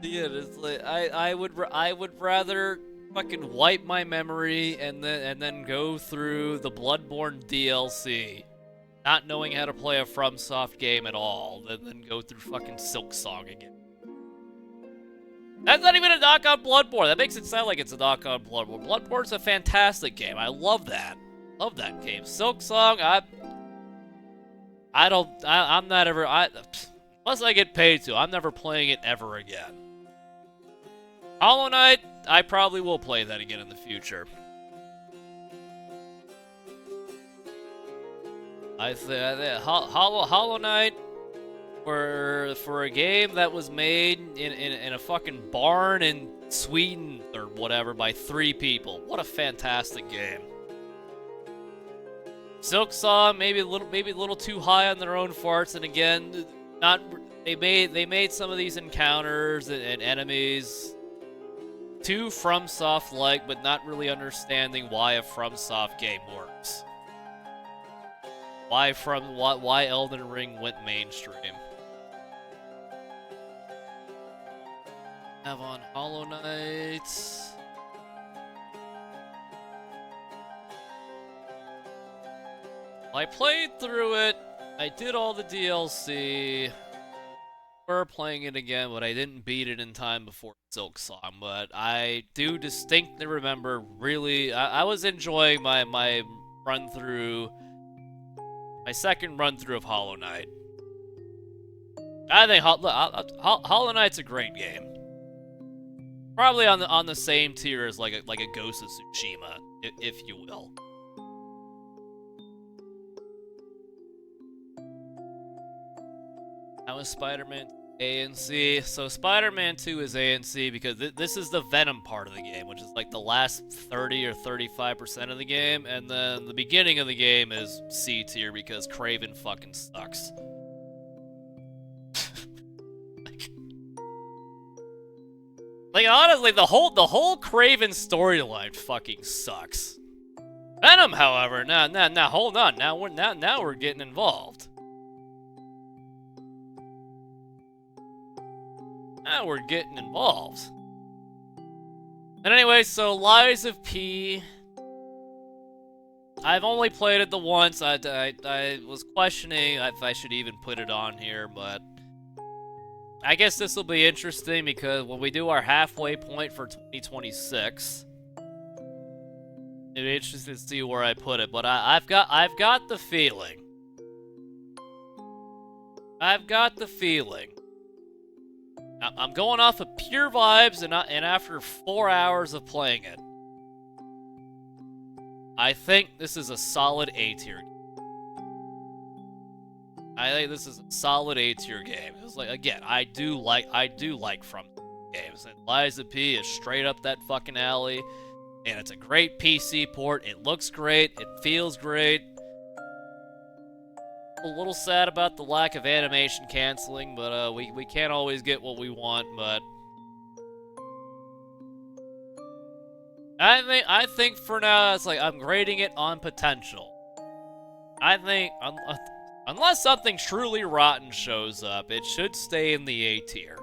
yeah, it's like I would rather fucking wipe my memory and then go through the Bloodborne DLC, not knowing how to play a FromSoft game at all, than go through fucking Silk Song again. That's not even a knock on Bloodborne. That makes it sound like it's a knock on Bloodborne. Bloodborne's a fantastic game. I love that. Love that game. Silk Song, I'm not ever, unless I get paid to, I'm never playing it ever again. Hollow Knight, I probably will play that again in the future. I think Hollow Knight, for a game that was made in a fucking barn in Sweden or whatever by 3 people. What a fantastic game. Silk Song maybe a little too high on their own farts, and again, they made some of these encounters and enemies too FromSoft-like, but not really understanding why a FromSoft game works. Why Elden Ring went mainstream. Have on Hollow Knight. I played through it. I did all the DLC. We're playing it again, but I didn't beat it in time before Silk Song. But I do distinctly remember really, I was enjoying my run through, my second run through of Hollow Knight. I think Hollow Knight's a great game. Probably on the same tier as like a Ghost of Tsushima, if you will. How is Spider-Man A and C? So Spider-Man 2 is A and C because this is the Venom part of the game, which is like the last 30 or 35% of the game, and then the beginning of the game is C tier because Kraven fucking sucks. Like honestly, the whole Kraven storyline fucking sucks. Venom, however, now hold on, now we're getting involved. Now we're getting involved. And anyway, so Lies of P. I've only played it the once. I was questioning if I should even put it on here, but I guess this will be interesting because when we do our halfway point for 2026, it'll be interesting to see where I put it. But I've got the feeling. I'm going off of pure vibes, and after 4 hours of playing it, I think this is a solid A tier. I think this is a solid A tier game. It's like, again, I do like From games, and Lies of P is straight up that fucking alley, and it's a great PC port. It looks great. It feels great. A little sad about the lack of animation canceling, but we can't always get what we want. But I think for now it's like I'm grading it on potential. I think unless something truly rotten shows up, it should stay in the A tier.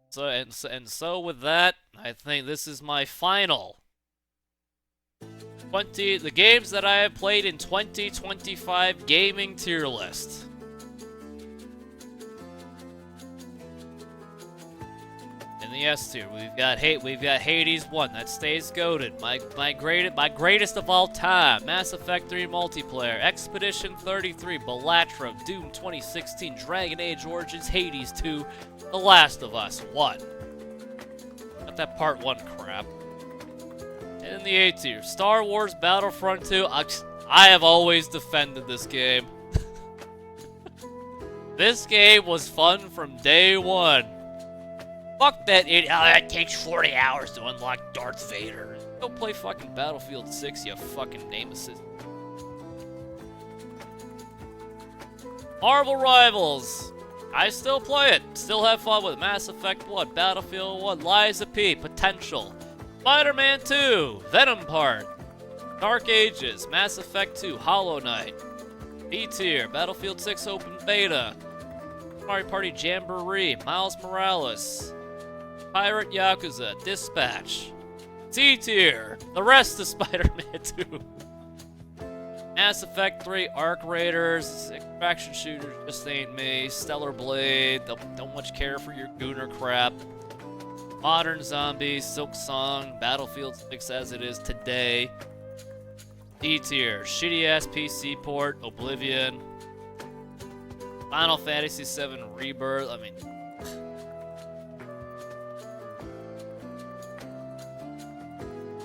So with that, I think this is my final the games that I have played in 2025 gaming tier list. In the S tier, we've got Hades 1, that stays goated. My greatest of all time. Mass Effect 3 multiplayer, Expedition 33, Balatro, Doom 2016, Dragon Age Origins, Hades 2, The Last of Us 1. Not that part 1 crap. In the A tier, Star Wars Battlefront 2. I have always defended this game. This game was fun from day one. Fuck that idiot. Oh, it takes 40 hours to unlock Darth Vader. Go play fucking Battlefield 6, you fucking name assist. Marvel Rivals. I still play it. Still have fun with Mass Effect 1, Battlefield 1, Lies of P, Potential, Spider-Man 2, Venom Part, Dark Ages, Mass Effect 2, Hollow Knight, B tier, Battlefield 6 Open Beta, Mario Party Jamboree, Miles Morales, Pirate Yakuza, Dispatch, C tier, the rest of Spider-Man 2. Mass Effect 3, Arc Raiders, Extraction Shooters just ain't me, Stellar Blade, don't much care for your Gooner crap, Modern Zombies, Silk Song, Battlefield 6 as it is today, D tier, shitty ass PC port, Oblivion, Final Fantasy VII Rebirth, I mean,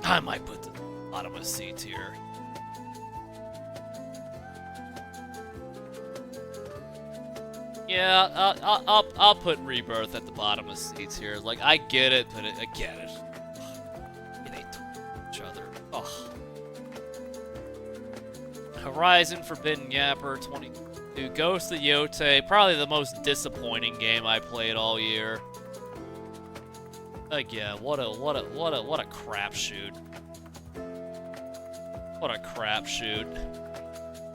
I might put the bottom of C tier. Yeah, I'll put Rebirth at the bottom of seats here. Like, I get it, but I get it. Ugh. They talk to each other. Ugh. Horizon Forbidden Yapper 22. Ghost of Yotei, probably the most disappointing game I played all year. Again, what a crapshoot. What a crapshoot.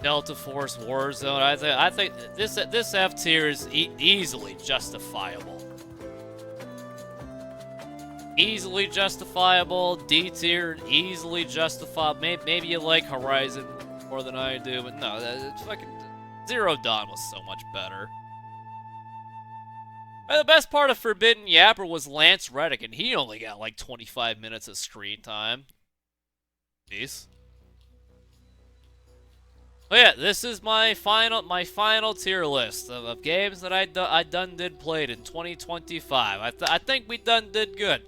Delta Force Warzone. I think this F tier is easily justifiable. Easily justifiable. D tier, easily justifiable. Maybe you like Horizon more than I do, but no, fucking Zero Dawn was so much better. The best part of Forbidden Yapper was Lance Reddick, and he only got like 25 minutes of screen time. Peace. But yeah, this is my final tier list of games that I done did played in 2025. I think we done did good.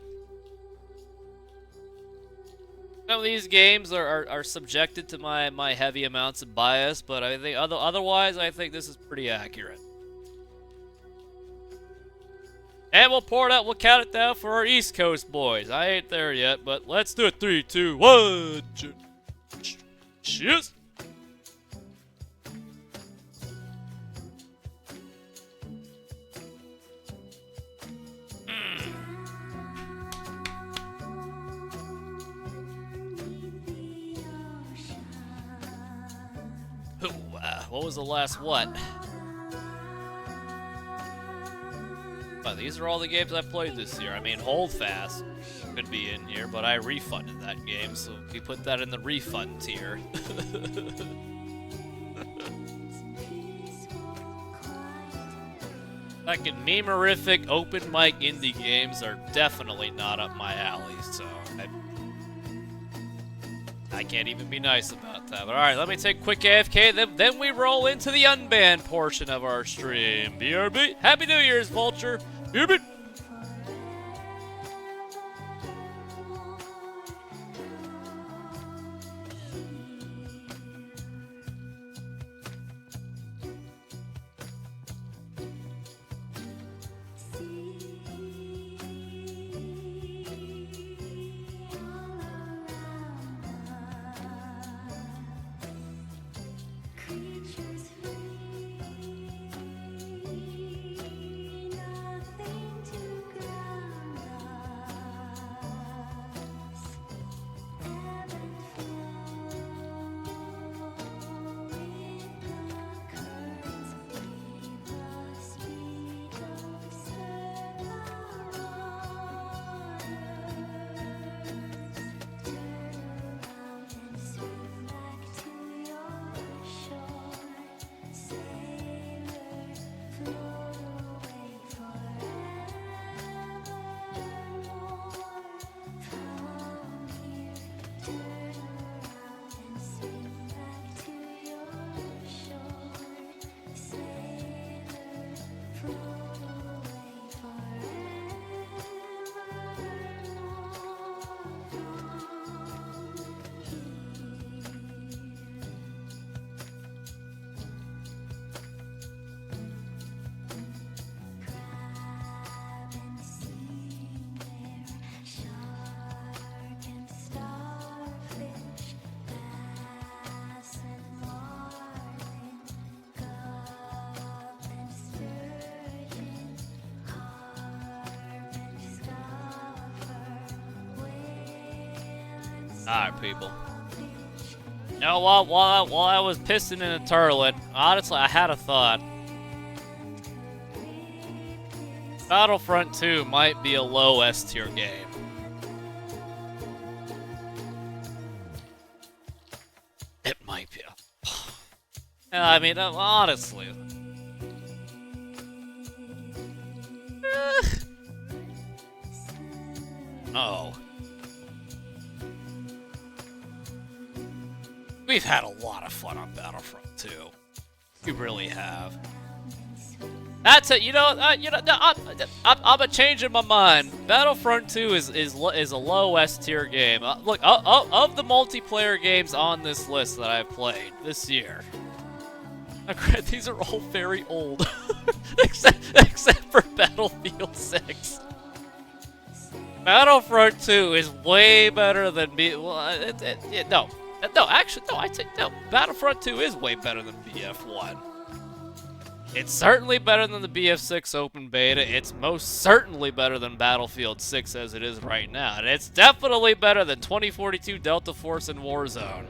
Some of these games are subjected to my heavy amounts of bias, but I think otherwise I think this is pretty accurate. And we'll count it down for our East Coast boys. I ain't there yet, but let's do it. 3, 2, 1. Cheers. What was the last what? Well, these are all the games I played this year. I mean, Holdfast could be in here, but I refunded that game, so we put that in the refund tier. Fucking memorific open mic indie games are definitely not up my alley, so I can't even be nice about that. But alright, let me take a quick AFK, then we roll into the unbanned portion of our stream. BRB. Happy New Year's, Vulture. BRB. Alright, people. You know, while I was pissing in a toilet, honestly, I had a thought. Battlefront 2 might be a low S-tier game. It might be. I mean, honestly. Oh. We've had a lot of fun on Battlefront 2. We really have. That's it. I'm changing my mind. Battlefront 2 is a low S tier game. Look, of the multiplayer games on this list that I've played this year, these are all very old, except for Battlefield 6. Battlefront 2 is way better than Battlefront 2 is way better than BF1. It's certainly better than the BF6 open beta. It's most certainly better than Battlefield 6 as it is right now. And it's definitely better than 2042 Delta Force and Warzone.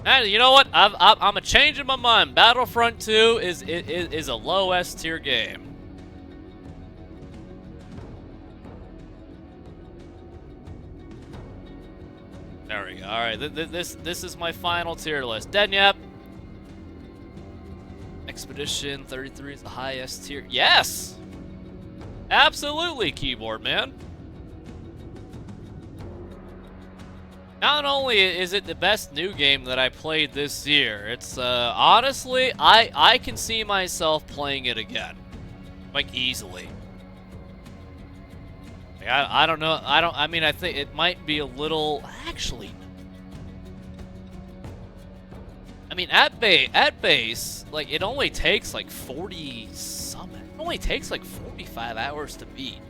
And you know what? I'm changing my mind. Battlefront 2 is a low S tier game. There we go. All right, this is my final tier list. Denyap. Expedition 33 is the highest tier. Yes! Absolutely, keyboard man. Not only is it the best new game that I played this year, it's honestly, I can see myself playing it again. Like, easily. Like, I don't know, I mean, I think it might be a little, actually, I mean, at base, like, it only takes like 40-something. It only takes like 45 hours to beat.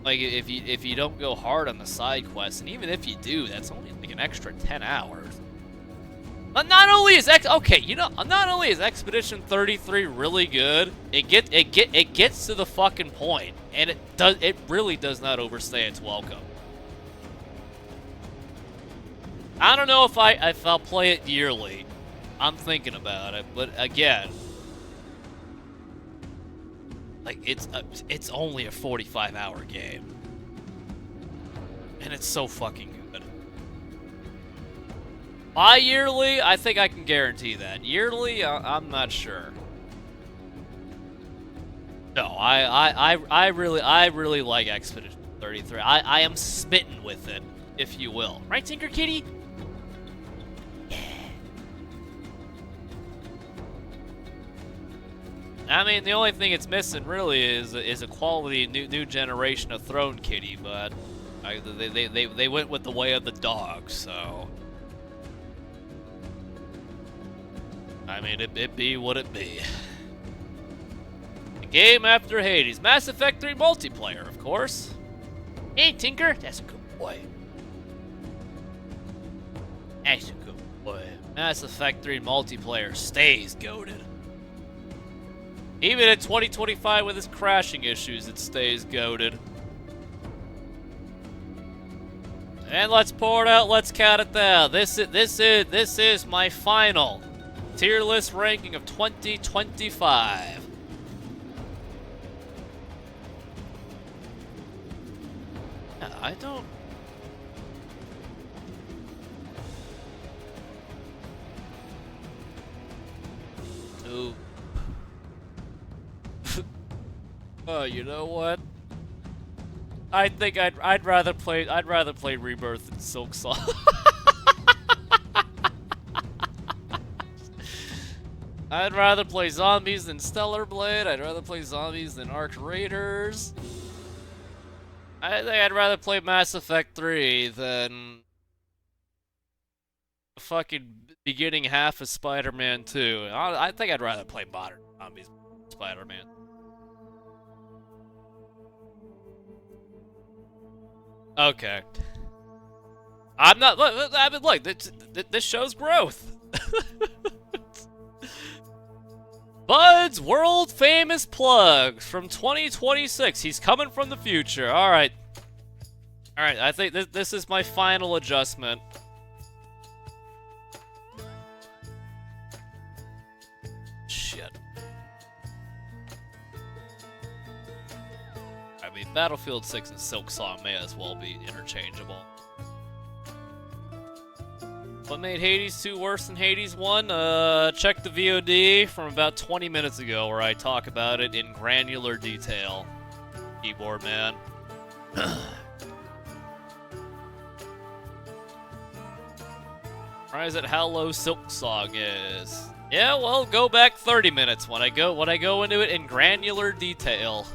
Like, if you don't go hard on the side quests, and even if you do, that's only like an extra 10 hours. But not only is not only is Expedition 33 really good, it gets to the fucking point, and it really does not overstay its welcome. I don't know if I'll play it yearly. I'm thinking about it, but again, like it's only a 45-hour game, and it's so fucking good. Bi-yearly, I think I can guarantee that. Yearly, I'm not sure. No, I really like Expedition 33. I am smitten with it, if you will. Right, Tinker Kitty? I mean, the only thing it's missing really is a quality new generation of Throne Kitty, but they went with the way of the dog, so I mean, it be what it be. A game after Hades, Mass Effect 3 multiplayer, of course. Hey, Tinker, that's a good boy. That's a good boy. Mass Effect 3 multiplayer stays goated. Even in 2025 with its crashing issues, it stays goated. And let's pour it out, let's count it down. This is my final tier list ranking of 2025. I don't... Ooh. Oh, you know what? I think I'd rather play Rebirth than Silk Song. I'd rather play zombies than Stellar Blade. I'd rather play zombies than Arc Raiders. I think I'd rather play Mass Effect 3 than the fucking beginning half of Spider-Man 2. I think I'd rather play modern zombies than Spider-Man. Okay. I'm not. I mean, look. This shows growth. Bud's world famous plugs from 2026. He's coming from the future. All right. Alright, I think this is my final adjustment. Shit. I mean, Battlefield 6 and Silksong may as well be interchangeable. What made Hades 2 worse than Hades 1? Check the VOD from about 20 minutes ago where I talk about it in granular detail. Keyboard man. Surprised at how low Silksong is. Yeah, well, go back 30 minutes when I go into it in granular detail.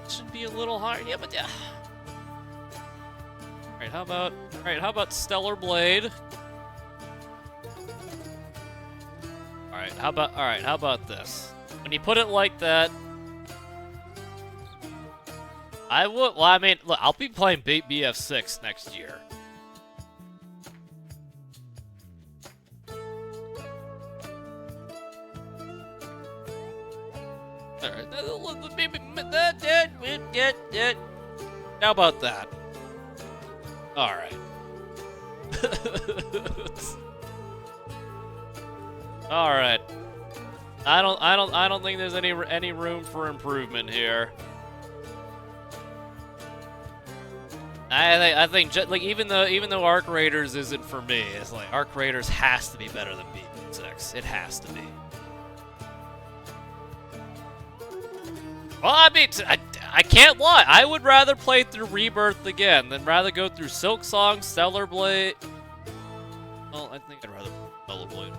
Should be a little higher. Yeah, but yeah. Alright, how about Stellar Blade? Alright, how about this? When you put it like that, well, I mean, look, I'll be playing BF6 next year. Alright, how about that? Alright. Alright. I don't think there's any room for improvement here. I think like even though Arc Raiders isn't for me, it's like Arc Raiders has to be better than BF6. It has to be. Well, I mean, I can't lie. I would rather play through Rebirth again than rather go through Silksong, Stellar Blade. Well, I think I'd rather play Stellar Blade.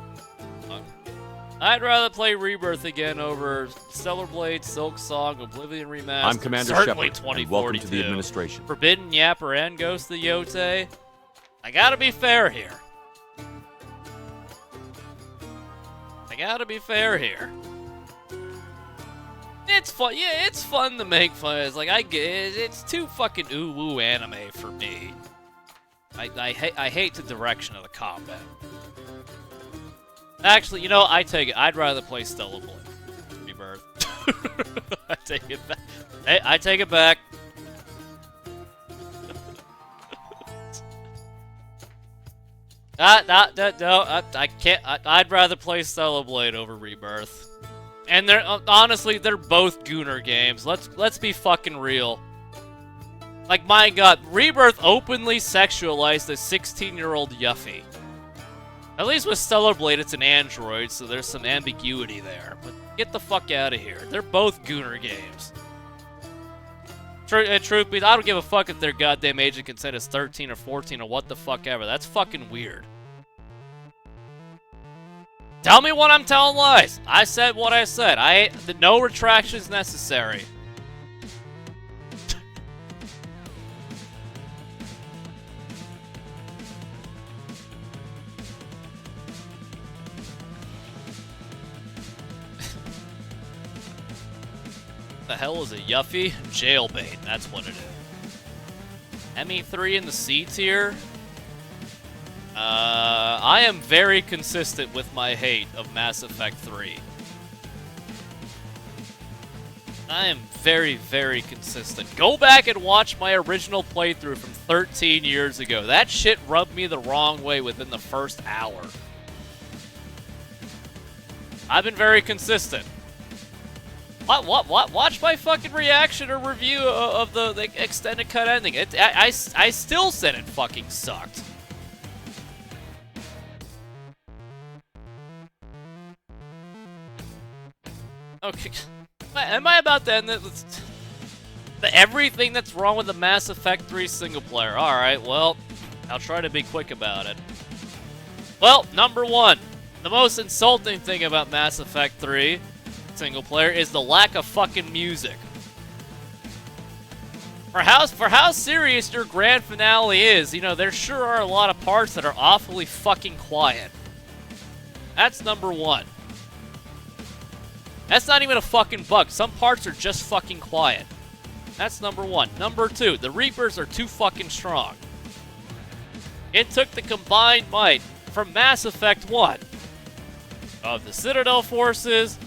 I'd rather play Rebirth again over Stellar Blade, Silksong, Oblivion Remastered. I'm Commander certainly Shepard, and welcome to the 2042. administration. Forbidden Yapper and Ghost of the Yote. I gotta be fair here. It's fun. Yeah, it's fun to make fun. It's like I get it. It's too fucking ooh-woo anime for me. I hate the direction of the combat. Actually, you know, I take it. I'd rather play Stellar Blade. Rebirth. I take it back. Hey, I take it back. No, I can't. I'd rather play Stellar Blade over Rebirth. And they're honestly, they're both Gooner games. Let's be fucking real. Like, my god, Rebirth openly sexualized a 16-year-old Yuffie. At least with Stellar Blade, it's an android, so there's some ambiguity there. But get the fuck out of here. They're both Gooner games. Truth be, I don't give a fuck if their goddamn age of consent is 13 or 14 or what the fuck ever. That's fucking weird. Tell me when I'm telling lies. I said what I said. No retractions necessary. The hell is a Yuffie? Jailbait, that's what it is. ME3 in the C tier? I am very consistent with my hate of Mass Effect 3. I am very, very consistent. Go back and watch my original playthrough from 13 years ago. That shit rubbed me the wrong way within the first hour. I've been very consistent. What? Watch my fucking reaction or review of the extended cut ending. I still said it fucking sucked. Okay, am I about to end everything that's wrong with the Mass Effect 3 single player? Alright, well, I'll try to be quick about it. Well, number one, the most insulting thing about Mass Effect 3 single player is the lack of fucking music. For how serious your grand finale is, you know, there sure are a lot of parts that are awfully fucking quiet. That's number one. That's not even a fucking bug. Some parts are just fucking quiet. That's number one. Number two, the Reapers are too fucking strong. It took the combined might from Mass Effect 1 of the Citadel forces,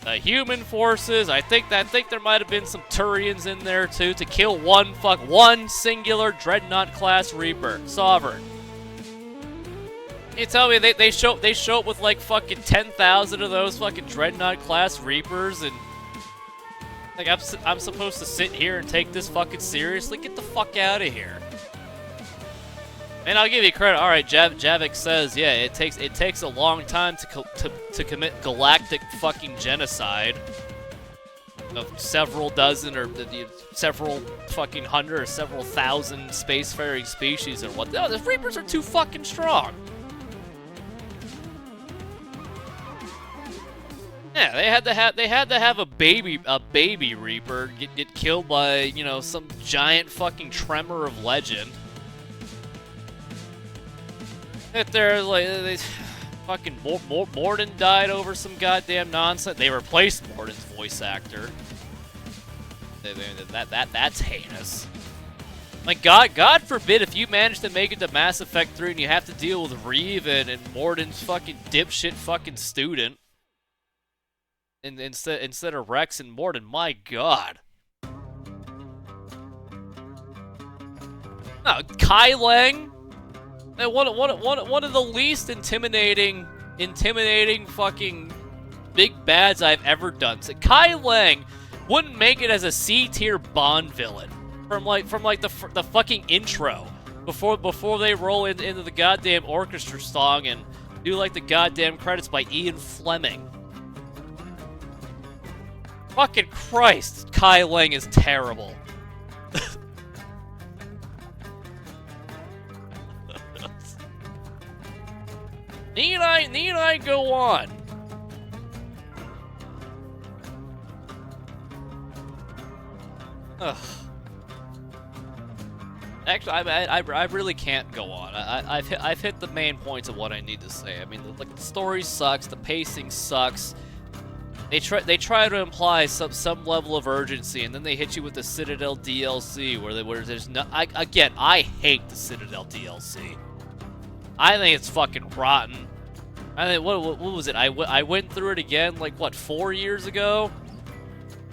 human forces. I think there might have been some Turians in there too to kill one singular Dreadnought class Reaper Sovereign. You tell me they show up with like fucking 10,000 of those fucking Dreadnought class Reapers, and like I'm supposed to sit here and take this fucking seriously? Get the fuck out of here. And I'll give you credit. All right, Javik says, yeah, it takes a long time to commit galactic fucking genocide of several dozen or several fucking hundred or several thousand spacefaring species or what. No, the Reapers are too fucking strong. Yeah, they had to have a baby Reaper get killed by, you know, some giant fucking tremor of legend. If they're like, fucking Morden died over some goddamn nonsense. They replaced Morden's voice actor. That's heinous. Like, God forbid if you manage to make it to Mass Effect 3 and you have to deal with Reeve and Morden's fucking dipshit fucking student. Instead of Rex and Morden, my God. No, Kai Lang. One of the least intimidating fucking big bads I've ever done. So Kai Lang wouldn't make it as a C-tier Bond villain from the fucking intro before they roll into the goddamn orchestra song and do like the goddamn credits by Ian Fleming. Fucking Christ, Kai Lang is terrible. Need I go on? Ugh. Actually, I really can't go on. I've hit the main points of what I need to say. I mean, like, the story sucks, the pacing sucks. They try to imply some level of urgency, and then they hit you with the Citadel DLC where there's no. Again, I hate the Citadel DLC. I think it's fucking rotten. I think what was it? I went through it again like what 4 years ago,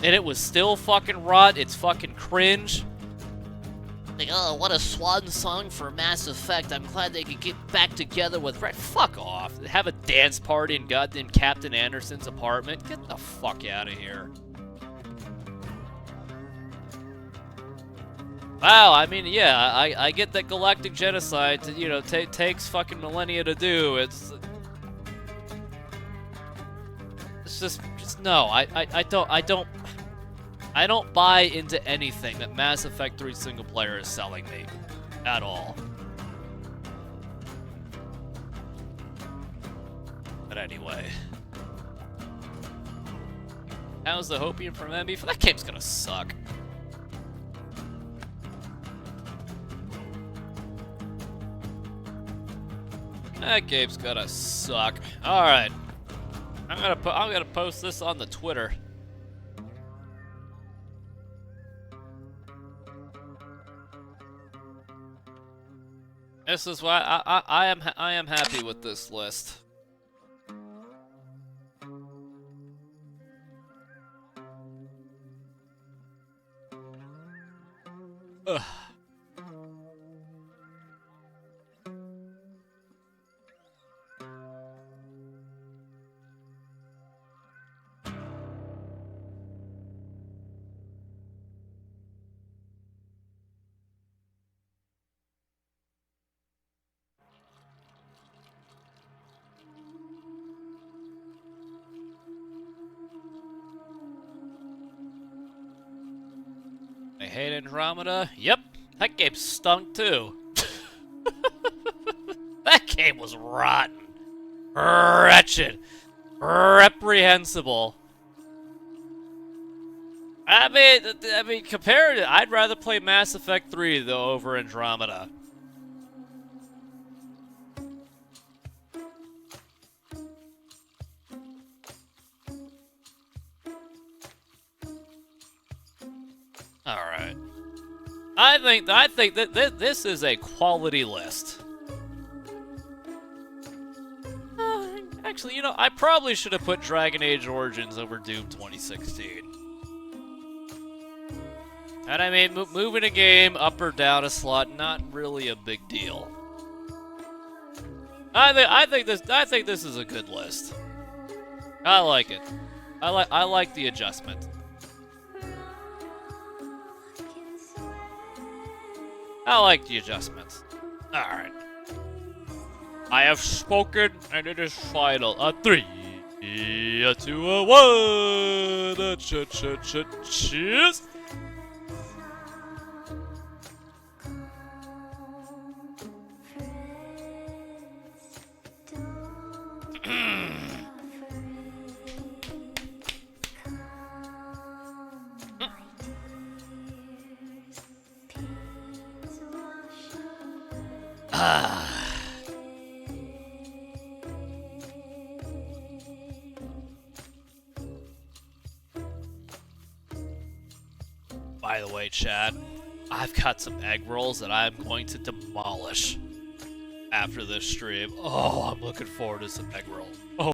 and it was still fucking rot. It's fucking cringe. Like, oh, what a swan song for Mass Effect. I'm glad they could get back together with Red. Fuck off. Have a dance party in goddamn Captain Anderson's apartment. Get the fuck out of here. Wow, I mean, yeah, I get that galactic genocide, you know, takes fucking millennia to do. It's just no, I don't buy into anything that Mass Effect 3 single player is selling me. At all. But anyway. How's the Hopium from MB? That game's gonna suck. That game's gonna suck. Alright. I'm gonna post this on the Twitter. This is why I am happy with this list. Ugh. I hate Andromeda. Yep, that game stunk too. That game was rotten. Wretched. Reprehensible. I mean, compared to, I'd rather play Mass Effect 3 though over Andromeda. Alright. I think that this is a quality list. Actually, you know, I probably should have put Dragon Age Origins over Doom 2016. And I mean, moving a game up or down a slot, not really a big deal. I think this is a good list. I like it. I like the adjustment. I like the adjustments. All right. I have spoken, and it is final. A 3, a 2, a 1. Cheers. By the way, Chad, I've got some egg rolls that I'm going to demolish after this stream. Oh, I'm looking forward to some egg rolls. Oh.